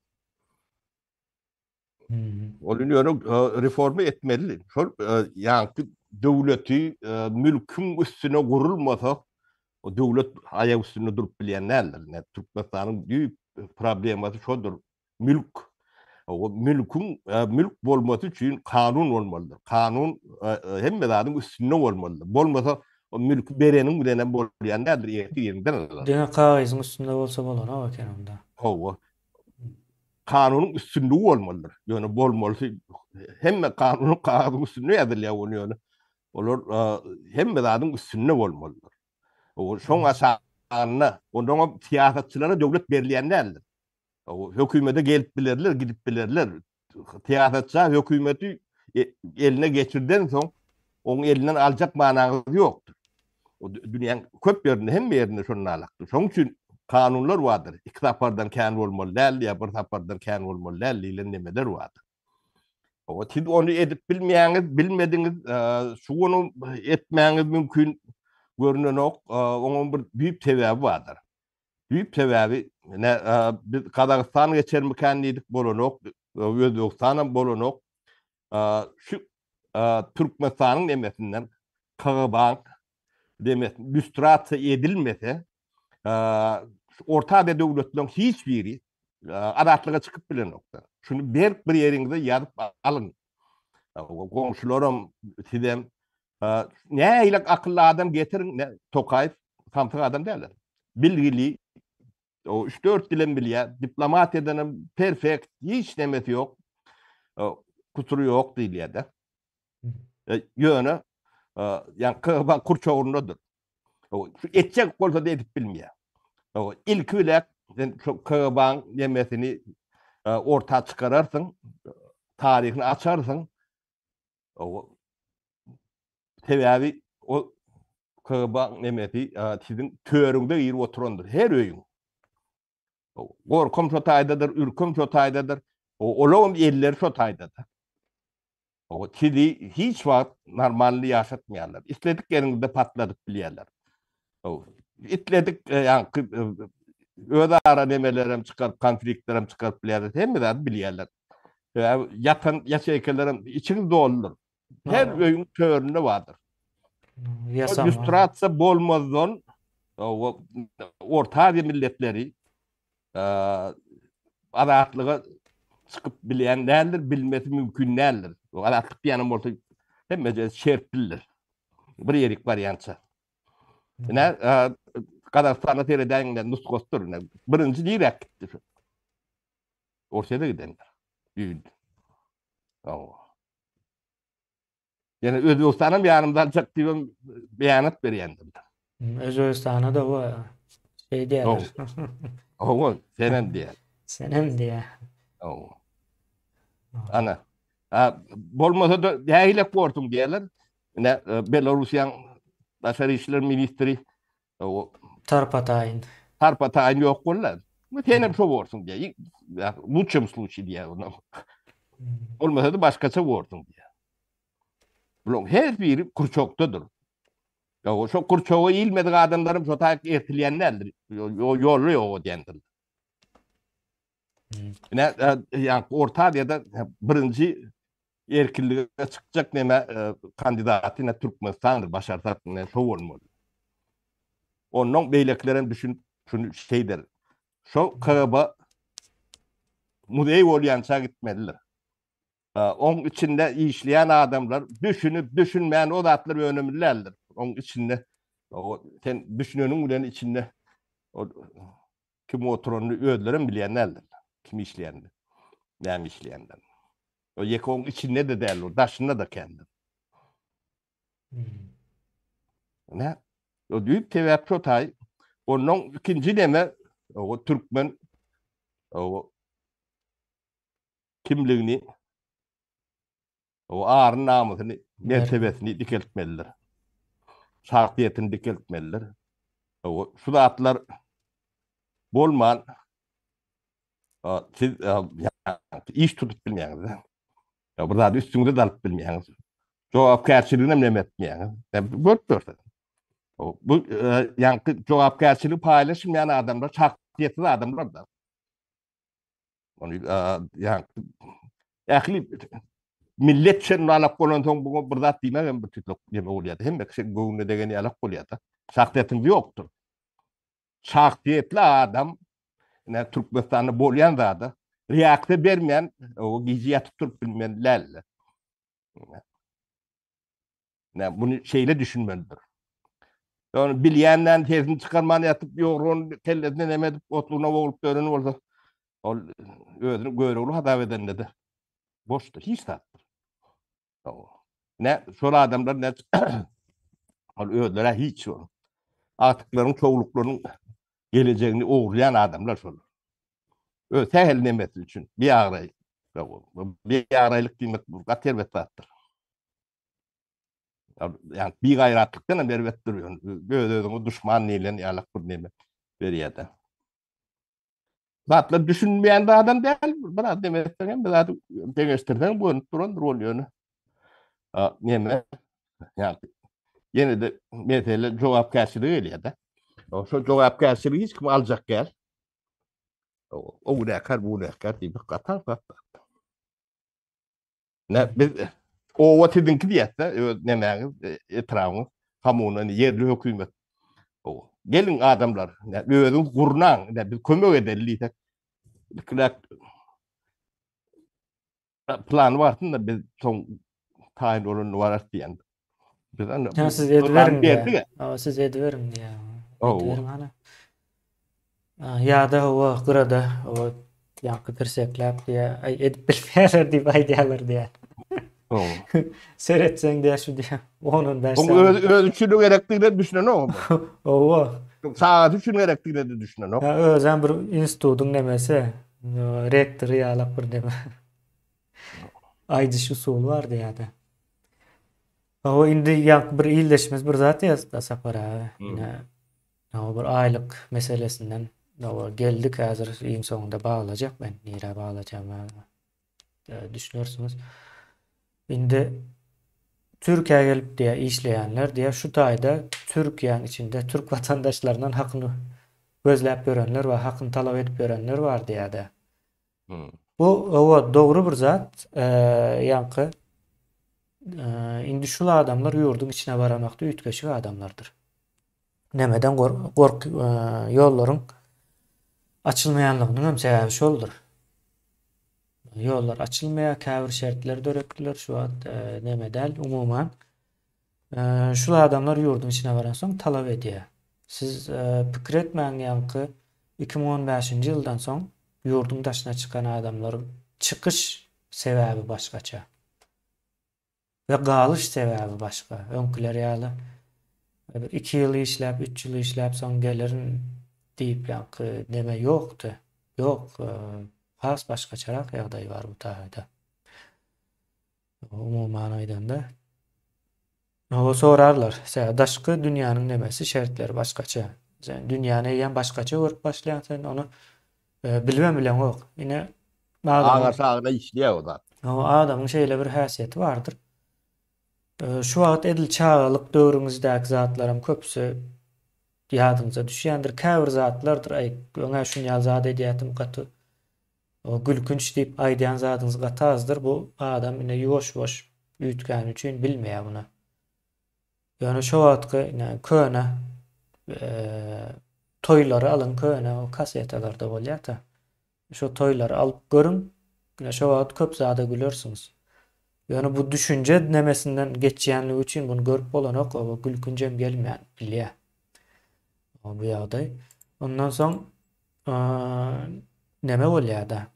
Hmm. Onu reformu etmeli. Yani devleti mülkün üstüne kurulmasa o devlet ayak üstünde durup bilenlerdir. Ne Türkmenistan'ın büyük problemi şudur. Mülk. O mülk bolması için kanun olmalıdır. Kanun hem medanın üstünde olmalıdır. Bolmasa o mülkü berenin bilenen bolyanlardır. Yerinden alırlar. Dene kağıdın üstünde olsa bolon o eken onda. O kanunun üstünde olmalıdır. Yani bolmalısı hem kanunun kağıdın üstünde yazılıyor onu yani. Olur hem medanın üstünde olmalıdır. O son aşağına ondan siyasetçilere devlet belirleyenlerdir. O hükümete gelip bilirler, gidip bilirler. Siyasetçiler hükümeti eline geçirden son onun elinden alacak manası yoktur. O dünyanın köp yerinde hem yerinde şunun alaktır. Onun için kanunlar vardır. İki tapardan kanun olmalı, ya bir tapardan kanun olmalı, ile nemeler vardır. O siz onu edip bilmeyeniz, bilmediğiniz, şunu etmeyeniz mümkün görünen ok, onun bir büyük sebebi vardır. Büyük sebebi ne biz Kazakistan geçer mükemmeliydik bolonok, Özbekistan'ın bolonok, şu Türkmenistan'ın demesinden Kağıbank demesin, lüstrata edilmese Orta Doğu devletlerin hiçbiri adatlığa çıkıp bile nokta. Şunu bir yerinde yazıp alın. Komşularım sizem ne ile akıllı adam getirin ne Tokayev kamtık adam derler. Bilgili o 3-4 dilim biliyor. Diplomat edenin perfect hiç demesi yok. Kusuru yok değil ya da. Yönü Yani kıba kurçoğundadır. Şu etçek bolsa da edip bilmiyor. İlk bile çok kıban yemesini orta çıkararsın, tarihini açarsın. O sebebi o kıban yemesi sizin töründe yeri oturandır. Her öğün. Korkum şotaydadır, ürküm şotaydadır. Olağım eller şotaydadır. Sizi hiç vakit normalde yaşatmayanlar. İstedik yerinde patladık biliyorlar. İtledik yani öde ara nemelerim çıkar, konfliktlerim çıkar biliyorlar. Hem de biliyorlar. Yatan yaşayıklarım içini doldur. Her O öğün köründe vardır. O yasama. lüstratsa bolmazdan orta milletleri adatlığı çıkıp bilen değildir, bilmesi mümkün değildir. O adatlık bir yanım orta hem şertlidir. Bir yerik varyansa. Ne Kazakistan'a seyreden nuskostur. Birinci direk gitti. Ortaya da gidenler. Büyüdü. Yani Özbekistan'ın yanımdan çok diyorum beyanat veriyendim. Özbekistan'a da o şey diyorlar. O senem diye. Senem diye. Ana. Bolmasa da dahile kortum diyorlar. Ne Belarusyan Dışarı İşler Ministri o Tarpatayın. harpa tayin yok kullan. Bu senem şu olsun diye. Bu случай diye onu. Olmasa da başkası olsun diye. Bunun her biri kurçoktadır. O şu kurçoğu ilmedik adamlarım şu tak ertileyenlerdir. Yolu o diyendir. Ne yani orta ya da birinci erkinliğe çıkacak neme kandidatı ne Türkmenistan'dır. Başarsak ne şu olmalı. Onun beyleklerin düşün şunu şeydir. Şu kaba mudey olyansa gitmeliler. Onun içinde işleyen adamlar düşünüp düşünmeyen o zatları önemlilerdir. Onun içinde sen düşünüyorsun bunun içinde o, kim oturanını ödlerin bilenlerdir. Kim işleyendir. Ne işleyendir. O yekon içinde de değil o. Daşında da kendi. Ne? O büyük tevap çotay. Onun ikinci deme o Türkmen o kimliğini o ağrın namusunu mertebesini dikeltmeliler. Şartiyetini dikeltmeliler. O şu da atlar bolman siz iş tutup bilmeyiniz. Burada üstünüzde dalıp bilmeyiniz. Cevapkarçılığına nem etmeyiniz. Bört bört. Bu yani cevapkarçılığı paylaşmayan adamlar, şahsiyetli adamlar da. Onu yani ahli millet için alak olan son bu burada değil mi? Bu tutuk deme oluyor. Hem de şey gönlü degeni alak oluyor. Şahsiyetin yoktur. Şahsiyetli adam ne Türkmenistan'ı bolyan da reaksiyon vermeyen o gizliye tutup bilmeyenlerle. Ne bunu şeyle düşünmelidir. Yani bilyenden tezini çıkarmanı yatıp yorun kellesinden emedip otluğuna olup dönünü olsa o özünü göre olur hata eden dedi. Boştur. Hiç tattır. Ne sonra adamlar ne öldüre hiç olur. Artıkların çoğuluklarının geleceğini uğurlayan adamlar olur. Öte el nemesi için bir araylık. Bir araylık kıymet bu. Kater ve tattır. Yani bir gayratlıktan bervet duruyor. Böyle düşman neyle yalak bir neme veriyor da. Zaten düşünmeyen de adam değil. Bana demekten zaten degeçtirden bu duran oluyor. Neme yani yine de mesela cevap karşılığı öyle de. O şu cevap karşılığı hiç kim alacak gel. O ne kadar bu ne kadar diye bir katar katar. Ne biz o vatidinki diyette ne meğer etrafı kamuoyunun yerli hükümet. O gelin adamlar ne böyle kurnan ne bir kömür ederliysek plan varsın da biz son tayin oranı var diyen. Biz Ya bu siz plan edverin verdi diye. ya. O siz edverin diye. O Edverin ana. Ya da o kırada o yankı tirseklap diye ay edip bilmeyenler diye bay diyorlar diye. O. Seretsen diye şu diye. Onun ben O sana. öz üçünü gerektiğini düşünen o mu? Owa. Saat üçünü gerektiğini de düşünen o. Ya özem bir institutun nemesi. Rektörü yalap bir neme. Aydış usul vardı ya da. O indi yak bir iyileşmez bir zat yazdı sapara. Hı. Yine o bir aylık meselesinden o geldik hazır en sonunda bağlayacak ben. Nire bağlayacağım düşünürsünüz. Indi Türkiye'ye gelip diye işleyenler diye şu tayda Türkiye'nin içinde Türk vatandaşlarının hakkını gözlep görenler ve hakkını talep edip görenler var diye de. Hı. Bu o doğru bir zat. Yankı indi şu adamlar yurdun içine varamakta ütkeşik adamlardır. Nemeden kork yolların açılmayanlığının hem sebebi şoldur. Yollar açılmaya käbir şertler dörektiler şu an nemedel umuman şu adamlar yurdun içine varan soň talap ediyor. Siz pikir etmeň ýanky 2015-nji ýyldan soň yurdun daşyna çykan adamlaryň çykyş sebäbi başgaça. Ve galyş sebäbi başga. Öňkiler ýaly 2 ýyl işläp, 3 ýyl işläp soň gelirin diýip ýanky neme ýokdy. Ýok, has başgaçarak ýagdaý bar bu taýda. Umuman aýdanda o sorarlar. Daşky dünýäniň nemesi şertleri başgaça. Sen dünýäni ýen başgaça görüp başlaýan sen onu bilmem bilen ok. Ine Ağa adamın sağına işliyor o da. o adamın şeýle bir häsiýeti bardyr. Şu wagt edil çağalyk döwrüňizdäki zatlarym köpüsi ýadyňyza düşýändir. Käbir zatlardyr. Öňe şunu zat edýätim gaty. O gülkünç diýip aýdýan zatyňyz gaty azdyr. Bu adam ine ýoş-ýoş üýtgän üçin bilmeýär bunu. Yani şu wagtky köne toýlary alın köne o kasetalarda bolýar da. Şu toýlary alyp görüň. Şu wagt köp zada gülersiňiz. Yani bu düşünce nemesinden geçýänligi üçin bunu görüp bolanok o gülkünjem gelmeýän bilýär. O bu ýagdaý. Ondan soň neme bolýar da?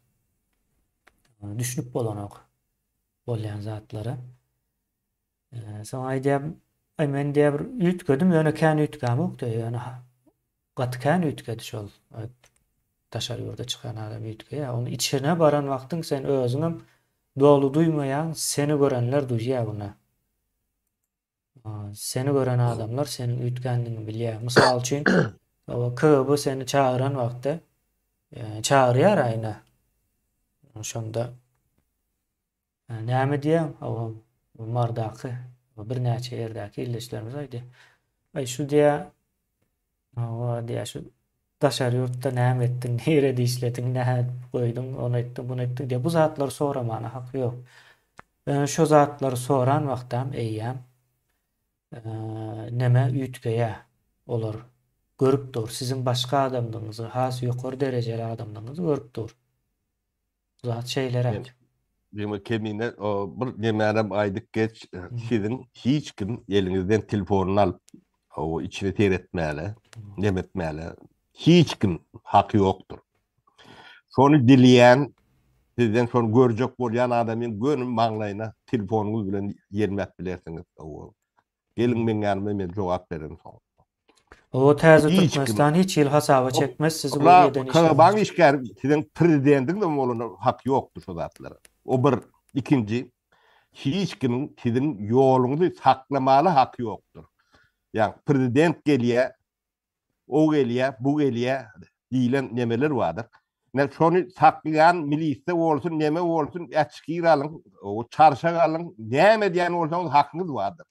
Düşünüp bolanok bolýan zatlara. Soň aýdýam men diýär bir üýtgedim, ýöne kän üýtgäm okdy, ýöne gaty kän üýtgedi şol. Taşar ýurda çykan adam üýtge. Onu içine baran wagtyň sen özüňem dolu duymayan seni görenler duýýar buna. Seni gören adamlar senin üýtgenligiňi bilýär. Mysal üçin o köbi seni çağıran wagtda çağırýar aýna. Şonda näme diýem? O mardaky bir näçe ýerdäki illeşlerimiz aýdy. Ay şu diýär o diýär şu taşar ýurtda näme etdiň, nerede işlediň, näme goýduň, onu etdiň, bunu etdiň diýip bu zatlar soramana haky ýok. Şu zatlar soran wagtam eýýäm neme üýtgeýä olar. Görüp dur. Sizin başga adamlygyňyzy, has ýokary derejeli adamlygyňyzy görüp dur. Zat şeýlere. Benim kendine o bir yemeğim aydık geç sizin hiç kim elinizden telefonunu alıp o içine seyretmeli, demetmeli. Hiç kim hakkı yoktur. Şonu dileyen sizden şonu görecek bolýan adamın gönül maňlaýyna telefonunuz bilen yermek bilersiniz. Gelin men ýanyma men jogap bererim. O täze Hiç Türkmenistan hiç ýyl hasaba çekmez sizi bu Ola ýerden kabaň işgär sizin prezidentin de bolany hak ýokdur şu zatlara. O bir ikinci hiç kimin sizin ýoluňyzy saklamaly haky ýokdur. Yani prezident gelýär, o gelýär, bu gelýär diýilen nemeler bardyr. Ne şonu saklayan milisiýa bolsun, neme bolsun, açyk alyň, o çarşak alyň, näme diýen bolsaňyz hakyňyz bardyr.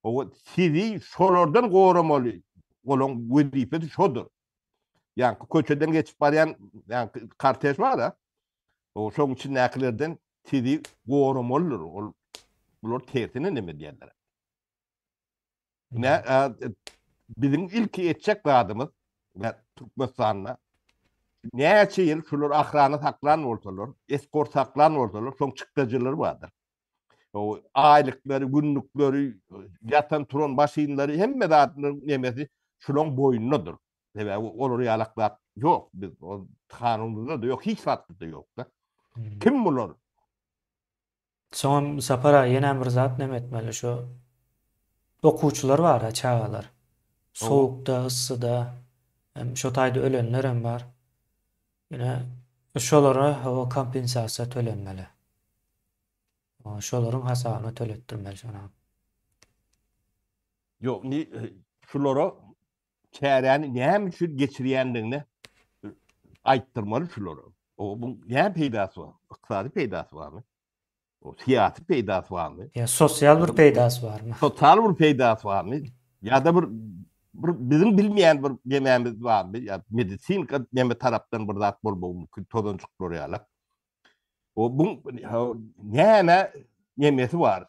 O sizi şolardan goramaly. Olan wezipesi şodur. Yani köçeden geçip barýan yani karteş var da o şoň için näkilerden sizi goramalydyr. Ol bular tersine neme diýerler. Ne bizim ilk etjek adamız ve Türkmenistan'a näçe ýyl şular ahrana saklan bolsalar, eskort saklan bolsalar, şoň çykdyjylar bardyr. O aýlyklary, günlükleri, yatan turan başynlary hemme zatlaryň nemesi şulan boyundadır. Sebäbi olar ýalaklap ýok. Biz o kanunda da ýok, hiç wagtda da ýok da. Kim bular? Soň sapara ýene bir zat näme etmeli şu okuwçylar bar, çağalar. O Soğukda, ıssyda, hem şo taýda ölenler hem bar. Ýene şolara o kompensasiýa tölenmeli. Şolaryň hasabyny töletdirmeli şona. yok ni şulara çäräni näme üçin geçirýändigini aýtdyrmaly şulara. O bu näme peýdasy bar? Ykdysady peýdasy barmy? O siýasy peýdasy barmy? Ya sosial bir peýdasy barmy? Total bir peýdasy barmy? Ya da bir bizim bilmeýän bir dememiz barmy? Ya medisin näme tarapdan bir zat bolmagy mümkin, tozançyklar ýaly. O bu näme nemesi var?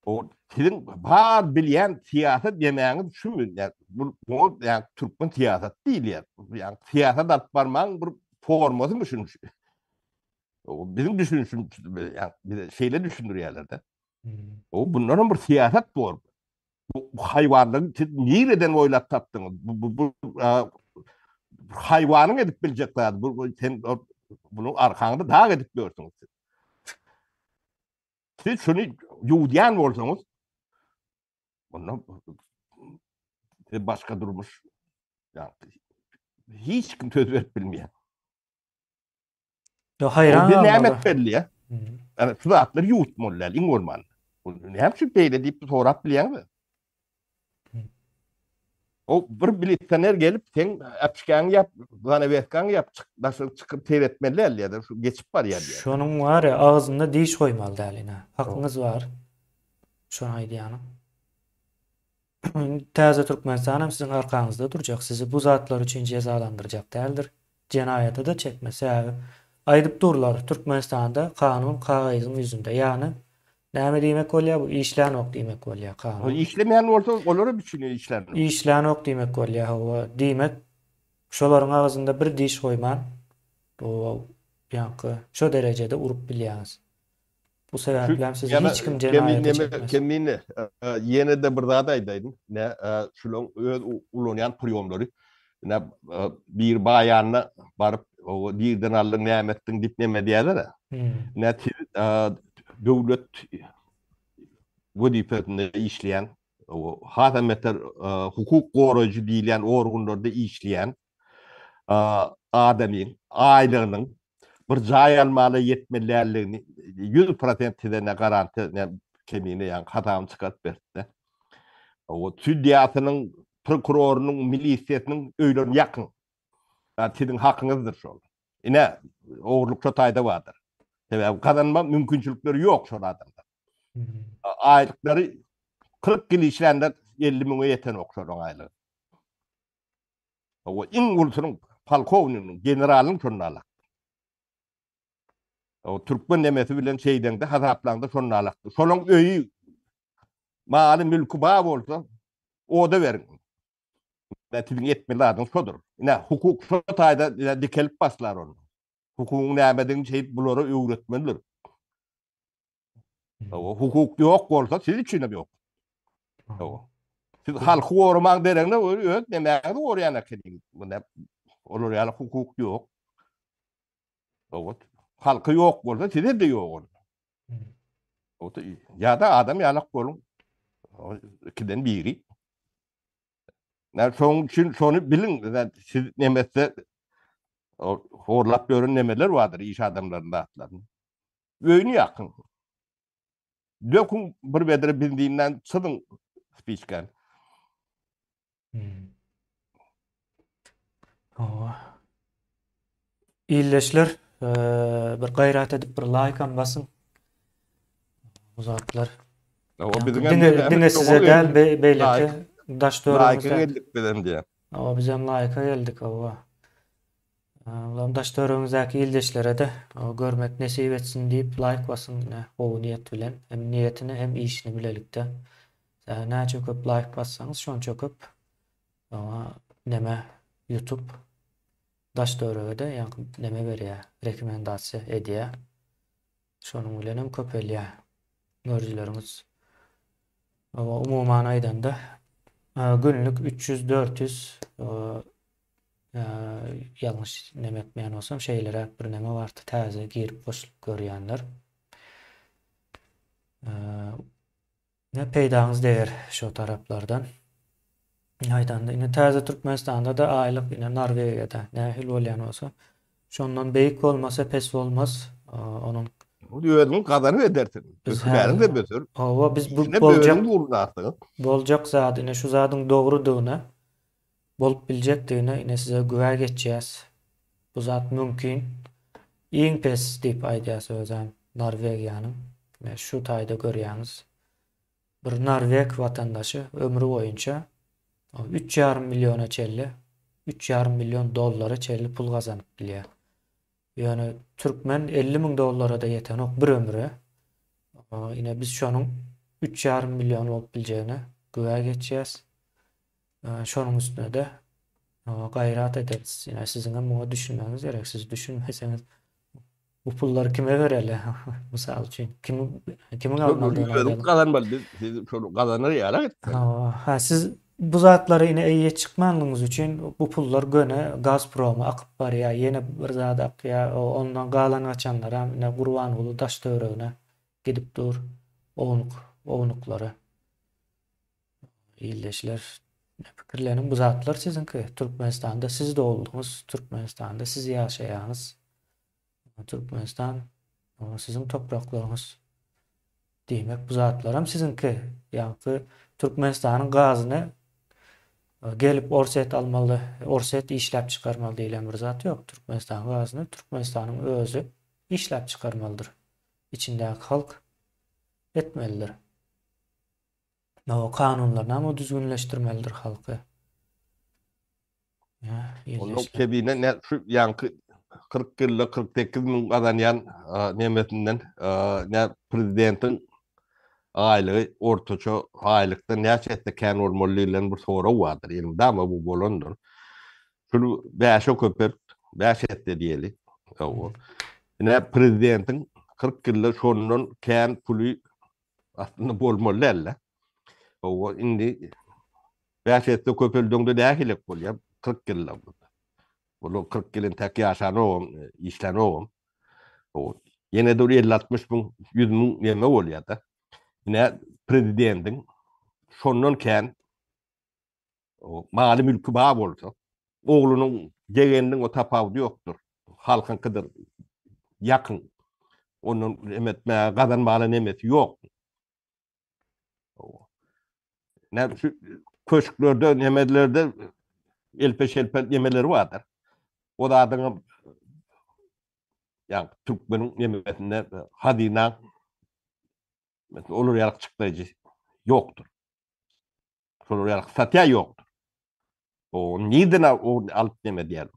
O sizin bar bilýän siýasat demäňiz şumy? Yani bu yani Türkmen siýasat diýil ýa. Yani siýasat alyp barmaň bir formasy mı şunu? O bizim düşünüşüm yani bir şeyle düşündürýärler-de. O bunların bir siýasat bor. Bu haýwanlygy siz nireden oýlap tapdyňyz? Bu haýwanyň edip biljekler. Bu sen bunu arkaňda dag edip görsüňiz. Siz şunu ýuwdýan bolsaňyz, ondan başga durmuş. Yani hiç kim söz verip bilmeýär. Yo O hayran bir kalmaly. nämet belli. Yani şu zatlar ýutmalylar, iň bolmaly. Näme şu beýle diýip sorap bilýärmi? O bir militsioner gelip sen apşkan yap, bana veskan yap, nasıl çıkıp seyretmeliler ya da şu geçip var ya diye. Şonun var ya ağzında diş koymalı däline. Hakyňyz var. Şonu aýdýanym. Täze Türkmenistan hem siziň arkaňyzda durjak. Sizi bu zatlar üçin cezalandyrjak däldir. Jenaýaty da çekmese aýdyp durlar. Türkmenistanda kanun kagazyň ýüzünde. Ýani näme diýmek bolýar bu? İşlän ok diýmek bolýar O kanun. işlemeyen olsa onları düşünüyor işlerini. İşlän ok diýmek bolýar. O diýmek şolaryň ağzynda bir diş koyman. O ýa-ni şo derejede urup bilýäňiz. Bu sebäplen sizi hiç kim jenaýaty çekmez. Kemini yine de bir zadaýdaýdym. Ne şulon öz ulanýan priýomlary. Ne bir baýanyna baryp o diýden aldyň nämetdiň dipneme diýerler. Ne döwlet wezipesinde işleyen, o hasameter hukuk goraýjy diýilen organlarda işleyen adamyň aýlygynyň bir jaý almaly ýetmelärligini 100% tidene garanti kemine ýa-ni hatam çykaryp berdi. O tüdýatynyň, prokurorunyň, milisiýetiniň öýlerine ýakyn. Tiziň hakyňyzdyr şol. Ine oğurluk şo taýda bardyr. Sebäbi kazanma mümkinçilikleri ýok şol adamlar. Aýlykları 40 ýyl işländer 50 miňe ýeten okşaryň aýlygy. O iň ulsunyň polkownigynyň, generalyň şonu alak. O Türkmen demesi bilen şeyden de hasaplaňda şonu alakdy. Şonuň öýü maly mülki bar bolsa o da berin. Tiziň etmeli adam şodur. Ine hukuk şo taýda dikelip baslar onu. Hukukyň nämediň şeyip bulara öwretmelidir. O hukuk ýok bolsa siz üçin de ýok. Siz halky gorumaň dereňde öz nämäňiz gorýan ekeniň. Bunda olar ýaly hukuk ýok. O halky ýok bolsa siz de ýok. O ýa-da adam ýalak bolun. Ikiden biri. Şoň üçin şonu bilin, siz nemetse horlap görün nemeler vardır iş adamlarında atların. Öýüni ýakyn. Dökün bir bedere bildiğinden çıdın spiçken. İlleşler bir gaýrat edip bir like basın. Uzatlar. O bizim Dine size del beýleki daş dörümizde. geldik bilen diýe. O bizem like'a geldik o. Ulan daş dörümüzdäki ildeşlere de o görmek nesip etsin diýip like basın. O niýet bilen hem niýetini hem işini bilelikde. Näçe köp like bassanız şonça köp neme YouTube daş dörüge de ýa-ni neme berýär, rekomendasiýa edýär. Şonuň bilen hem köp elýär. Görüjilerimiz. Umuman aýdanda günlük 300-400 yanlış neme etmeýän bolsam şeýlere bir neme bardy täze girip boşlup görýänler. Ne peýdaňyz değer şo taraplardan. Aýdanda ine täze Türkmenistanda da aýlyk ine Norwegiýada nähil bolýan bolsa şondan beýik bolmasa pes bolmaz. Onuň O ödün kazanı edersin. biz Ökülerin de bötür. hawa biz bu İşine boljak böğürün uğrunasın. boljak zat ine şu zadyň dogrudygyna bolup biljekdigine ine size güwä geçýäs. Bu zat mümkin. Iň pes diýip aýdýas özüm Norwegiýanyň. Şu taýda görýäňiz. Bir Norweg watandaşy ömrü boýunça 3,5 milyona çelli 3,5 milyon dollara çelli pul gazanyp bilýär. Yani Türkmen 50 000 dollara da yeten ok bir ömrü. Yine biz şonun 3,5 milyon bolup biljegine güwä geçýäs. Şonun üstüne de gayrat ederiz. Yine sizin hem bunu düşünmeniz gerek. Siz düşünmeseňiz bu pulları kime bereli? Misal üçin kimin almadygyny Ödün aýdalım. kazanmalı. Siz şonu kazanır yarak etsin. Siz bu zatlara yine eýe çykmanlygyňyz üçin bu pullar göne Gazprom'a akyp barýar. Ýene bir zat akýar. Ondan galan açanlara ine Gurbanoğlu Daşdöwregine gidip dur. Ownuklara. İldeşler pikirleniň bu zatlar sizinki. Türkmenistanda siz doğuldyňyz. Türkmenistanda siz ýaşaýanyz. Türkmenistan sizin topraklaryňyz. Diýmek bu zatlar hem sizinki. Ýa-ni Türkmenistanyň gazyny gelip orset almaly, orset işläp çykarmaly diýilen bir zat ýok. Türkmenistan gazyny Türkmenistanyň özü işläp çykarmalydyr. İçindäki halk etmelidir. O kanunlarını ama düzgünleştirmelidir halkı. Ya, Onun iyileşler. kebine ne şu yankı 40 yılda 48 bin kazanyan nemetinden ne prezidentin aylığı ortaça aylıkta ne çette kan olmalıyla bir soru vardır. Elimde ama bu bolondur. Şunu beşe köpert, beş ette diyeli. O. Ne prezidentin 40 yılda şonun kan pulu aslında bolmalı. O indi beş ette köpeldiğinde dahilik bolýar 40 yılda. Bunu 40 yılın tek yaşan oğum, işlen oğum. O, yine de 50-60 bin, 100 bin yeme oluyor da. Yine prezidentin sonunun ken o mali mülkü bağ olsa, oğlunun gegeninin o tapavdu yoktur. Halkın kadar yakın. Onun emetmeye kazanmalı nemeti yok. O, ne şu köşklerde, yemelerde elpeş yemeleri vardır. O da adına yani Türkmenin yemetinde hadina olur yarak çıklayıcı yoktur. Olur yarak satya yoktur. O nidina o alt deme diyer.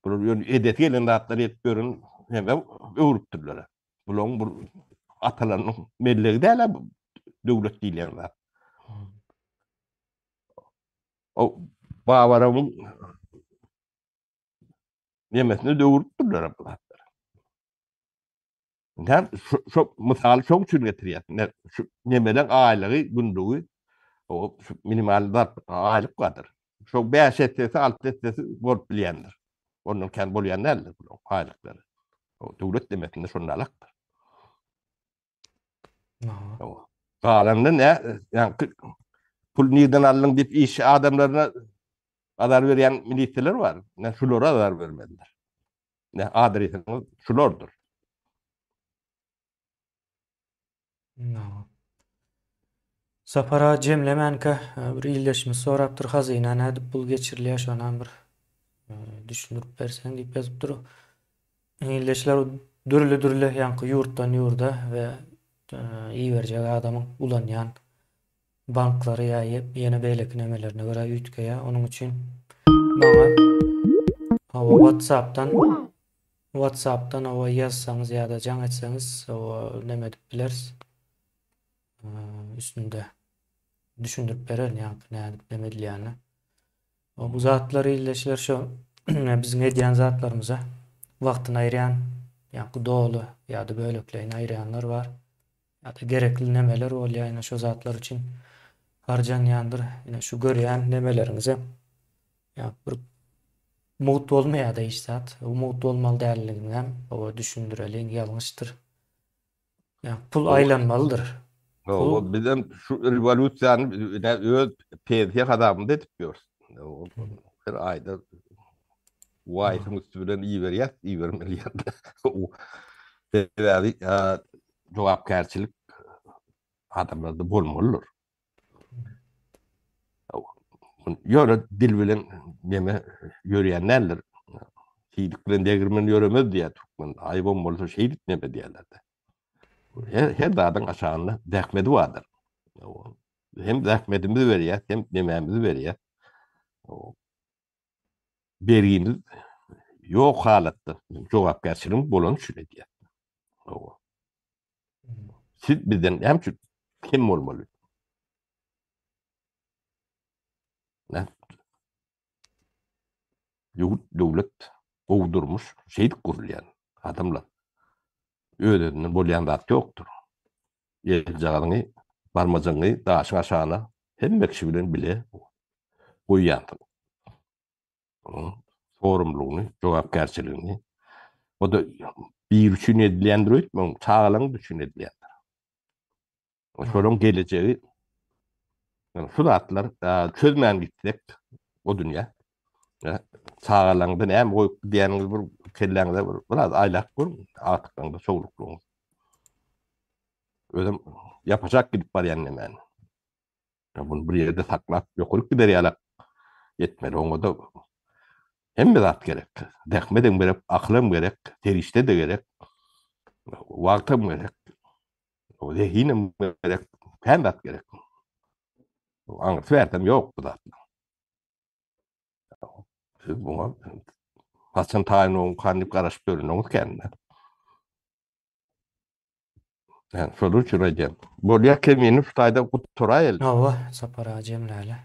Bunu edeti elinde atları et görün hemen öğürttürler. Bunun bu atalarının melleri de hala devlet değiller. O bağvaramın yemesini de öğürttürler. Yani şu misal çok için getiriyor. Şu yemeden aileyi günlüğü o minimal aylık kadar. Şu 5 ettesi 6 ettesi bol bilyendir. Onun kendi bolyanlardır bu aylıkları. O devlet demekinde şunlarlıktır. O. Kalanında ne? Yani pul niden alın deyip iş adamlarına adar veren militeler var. Ne şulara adar vermediler. Ne adresiniz şulardır. Sapara jemlemenke bir iýleşme sorapdyr hazyna nädip bul geçirilýär şonan bir düşünürip berseň diýip ýazyp dur. Iýleşler dürli ýanky ýurtdan ýurda we iýerjek adamyň ulanýan banklary ýa ýene beýleki nemelerine görä üýtgeýär. Onuň üçin maňa WhatsApp'tan o ýazsaňyz ýa-da jaň etseňiz o neme dip bilersiz. Üstünde düşündürüp berer näme edilýäni. O bu zatlar iýleşler şo biziň edýän zatlarymyza wagtyny aýryan, ýa-da dolu ýa-da böleklerini aýryanlar bar. Ýa-da gerekli nemeler bolýar, ýa şo zatlar üçin harjanýandyr. Ýa şu görýän nemeleriňize bir umut bolmaýar-da iş zat. Umut bolmaly däldigini hem o düşündüreliň ýalňyşdyr. Yani pul O, aylanmalıdır. Pul o bizden şu revolüsyanı öz pensiye adamında edip diyoruz. O, her ayda bu ayın üstünden iyi veriyor, iyi vermeliyor. O sebebi cevapkarçılık adamlarda bolmalıdır. Yöre dil bilen neme yöreyenlerdir. Şeýdik bilen degirmen yöremez diýär türkmen. Aýbam bolsa şeýdik neme diýerler. Her dadyň aşagyna däkmedi bardyr. Hem däkmedimizi berýär, hem nemämizi berýär. Bergimiz ýok halatda jogapkärçiligimiz bolan şuny diýär. Siz bizden hemçü kim bolmaly? Ne? Ýurt döwlet owdurmuş şeýdik gurulýan adamlar. Öýdeniň bolýan zat ýokdur. Ýerjagalyňy, barmajagyny daşyň aşagyna hemme kişi bilen bile goýýandyr. Sorumlulugyny, jogapkärçiligini. O da bir üçün edilendir öýtmeň, çağalaň üçün edilendir. Şolaň geleceği, şu zatlar çözmän gitdik o dünýä. Çağalaňdan hem goýup diýeniňiz bir kelläňizde biraz aýlak gur, atykda soğukluk. Özüm yapacak gidip barýan nämen. Bunu bir ýerde saklap ýokuryp giderýärler. Yetmeli oňa da hemme zat gerek. Däkmeden berip, aklym gerek, terişde de gerek. Wagtym gerek. O zehinim gerek, pendat gerek. Aňyr berdim ýok bu zat. Siz buňa haçan taýyn oň kanyp garaşyp görüňiz kendine. Yani şolu çüreceğim. Bolya kemini tutayda kutturayel. Hawa sapara jemläle.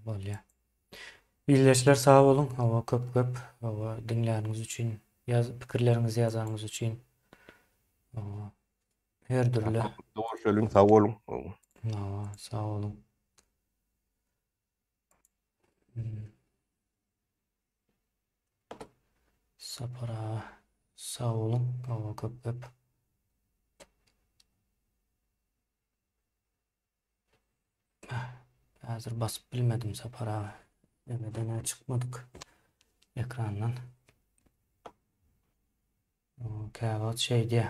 Bolýar. Birleşler sağ olun. Hawa köp hawa dinläriniz üçin, pikirlerinizi ýazanyňyz üçin. Her türlü. Doğru söylüň, sağ olun. Hawa sağ olun. Sapara sağ olun. Hawa köp. Hazır basıp bilmedim sapara. Demeden çıkmadık ekrandan. Kağıt şey diye.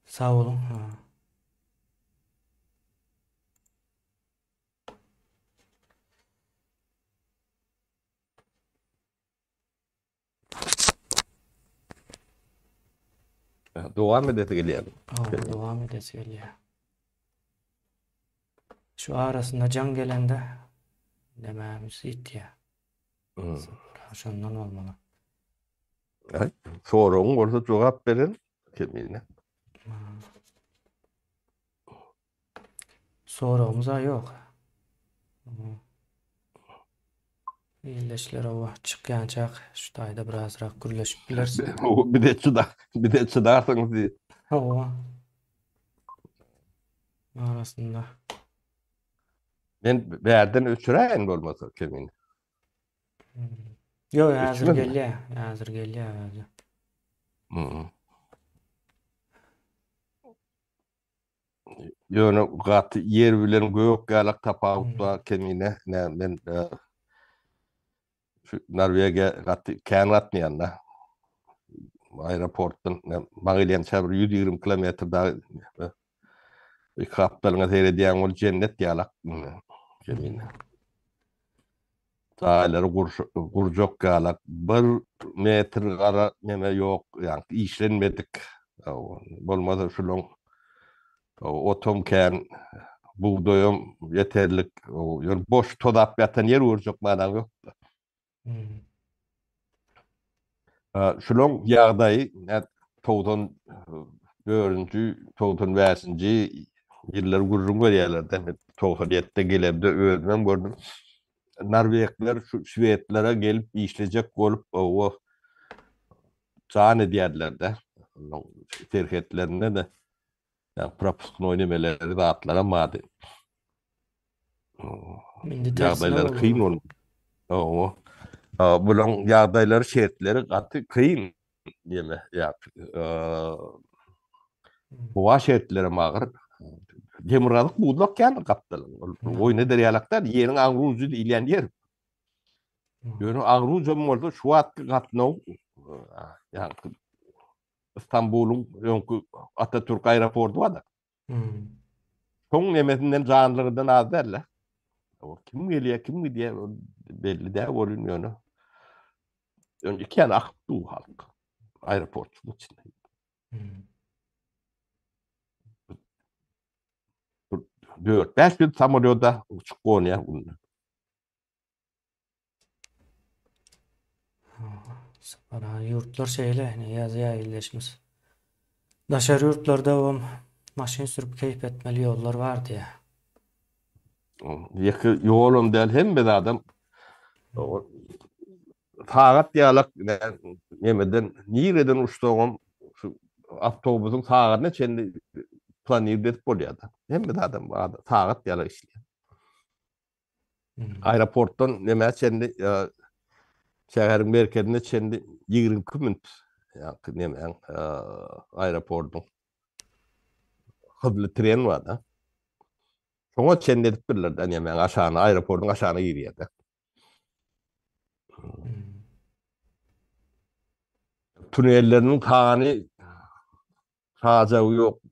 Sağ olun. Devam edete gelýär. Devam edesi geliyor. Şu arasında can gelende dememiz ihtiya. Şondan olmalı. Soruň bolsa jogap berin kemine. Sorumuza yok. İyileşler o çıkýançak şu taýda birazrak gürleşip bilersin. Bir de çıdarsyňyz diýip. Hawa arasında. Men bärden öçüräýin bolmasa kemine. Yo hazır Üçüme mi? gelýär. Hazır gelýär. Ýöne gaty yer bilen gök galak tapawutda kemine. Men şu Norvegiýa gaty kän gatmaýanda aeroportdan Magellan çabır 120 kilometrda bir kaptalyňa seyredýän ol cennet ýalak kemine. Dağları gurjok galak 1 metr gara neme ýok, ýani işlenmedik. Bolmasa şuloň otom kän buğdoýum yeterlik, ýöne boş todap ýatan ýer urjok manan ýok. Şuloň ýagdaýy 94-nji, 95-nji ýyllar gurrun görýärler. 97-de gelemde özüm gördüm. Norwegler şu Şwedlere gelip işleyecek bolup o çağın edýärler-de. Terhetlerine de propuskyn oynameleri zatlara mady. Ýagdaýlar kyn boldy. Bulan ýagdaýlary şertleri gaty kyn diýme. Boğa şeritlere mağır. Demirgalık buğdulak yani kaptalan. Oyna deryalaktan yerin Ağruzu ilen yer. Yönü Ağruzu molda şu atkı katnov. Yani İstanbul'un yonkü Atatürk aeroportu var da. Son nemesinden canlılığından az derler. O kim geliyor, kim gidiyor belli de olmuyor. Önceki yani aktı halk. Aeroportun içinde. 4-5 yıl samolyoda uçuk oynayan bunlar. Sapara yurtlar şeyle yazıya yerleşmiş. Daşar yurtlarda o maşin sürüp keyif etmeli yollar vardı ya. Yakı yolum değil hem bir adam saat diyalak yemeden nireden uçtuğum şu avtobusun saatine kendi planir edip oluyordu. Hem bir adam saat diyalak işliyor. Aeroporttan neme kendi şehrin merkezine kendi 20 minut yani neme aeroportun hızlı tren var da. Sonra kendi edip bilirler neme aşağına aeroportun aşağına giriyordu. Tünellerinin tani sacağı yok.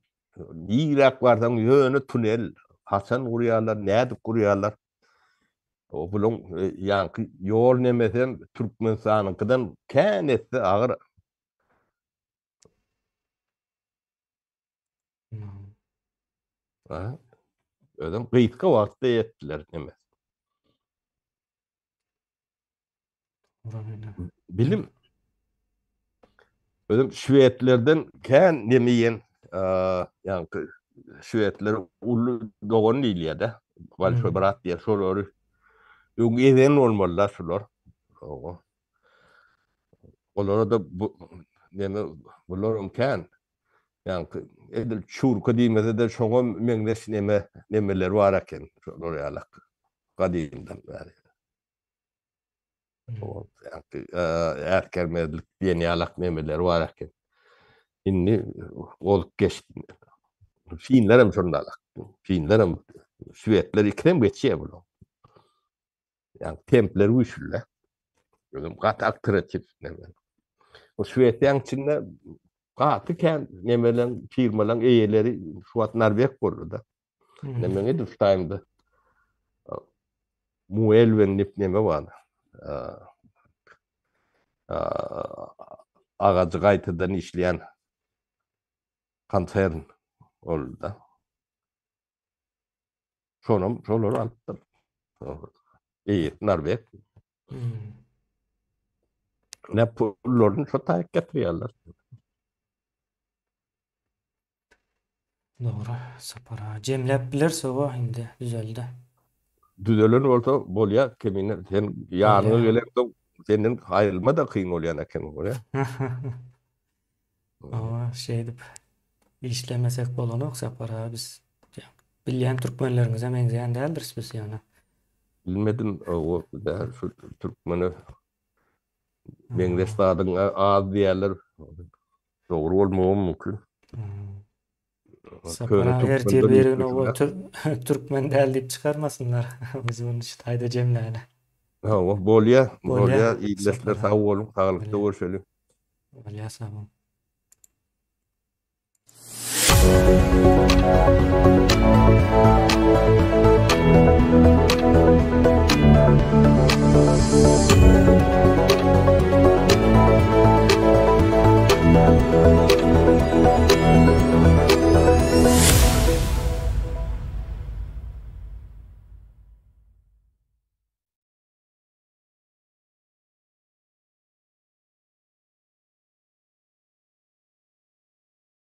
Nirek vardan yönü tünel. Hasan kuruyorlar, nedik kuruyorlar. O bulun yani yol nemesen Türkmenistan'ınkidan känetli ağır. Ödüm kıyıtka vakti ettiler neme. Bilim ödüm Şüvetlerden kän nemeyen yani Şüvetler ulu doğun iliyede. Valşo Barat diye şoları. Yok eden olmalılar şular. Olara da bu neme bularım kän. Yani edil çur kadimede de şoňa meňdeş nemeler var eken şolar kadimden bäri. O yani erkermezlik diýen ýalak nemeler var eken. Inni olup geçti. Finlerim şondalak. Finlerim Şüvetler ikrem geçýär bu. Yani templer üşülle. Gözüm gat aktratif neme. O Şüvetden içinde gaty kän nemelen firmalan eýeleri şuwat Norweg boldy. Nemeňe duştaýmdy. Muelven dip neme var. Agacı gaýtadan işleyen koncern oldu. Şolary alypdyr. Norweg. Ne pullarını şu taýyp getirýärler. Doğru. Sapara. Cemlep bilerse o indi düzeldi. Düzelen olsa bolýar kemine sen ýanyňa Bolýar. gelekde senden aýrylma da kyn bolýan eken bolýar. Ama şey dip işlemesek bolanok sapara biz bilýän türkmenlerimize meňzeýän däldir biz ýany. Bilmedim o da şu Türkmeni meňdeş tadyň az diýerler. Dogry bolmagy mümkin. Sapara her terbiýerini o Türkmen däl dip çykarmasınlar. Biz bunu işte hayda cemläni. Bolýar iýleşler sag bolun, saglykda görüşelim. Bolýar sag bolun.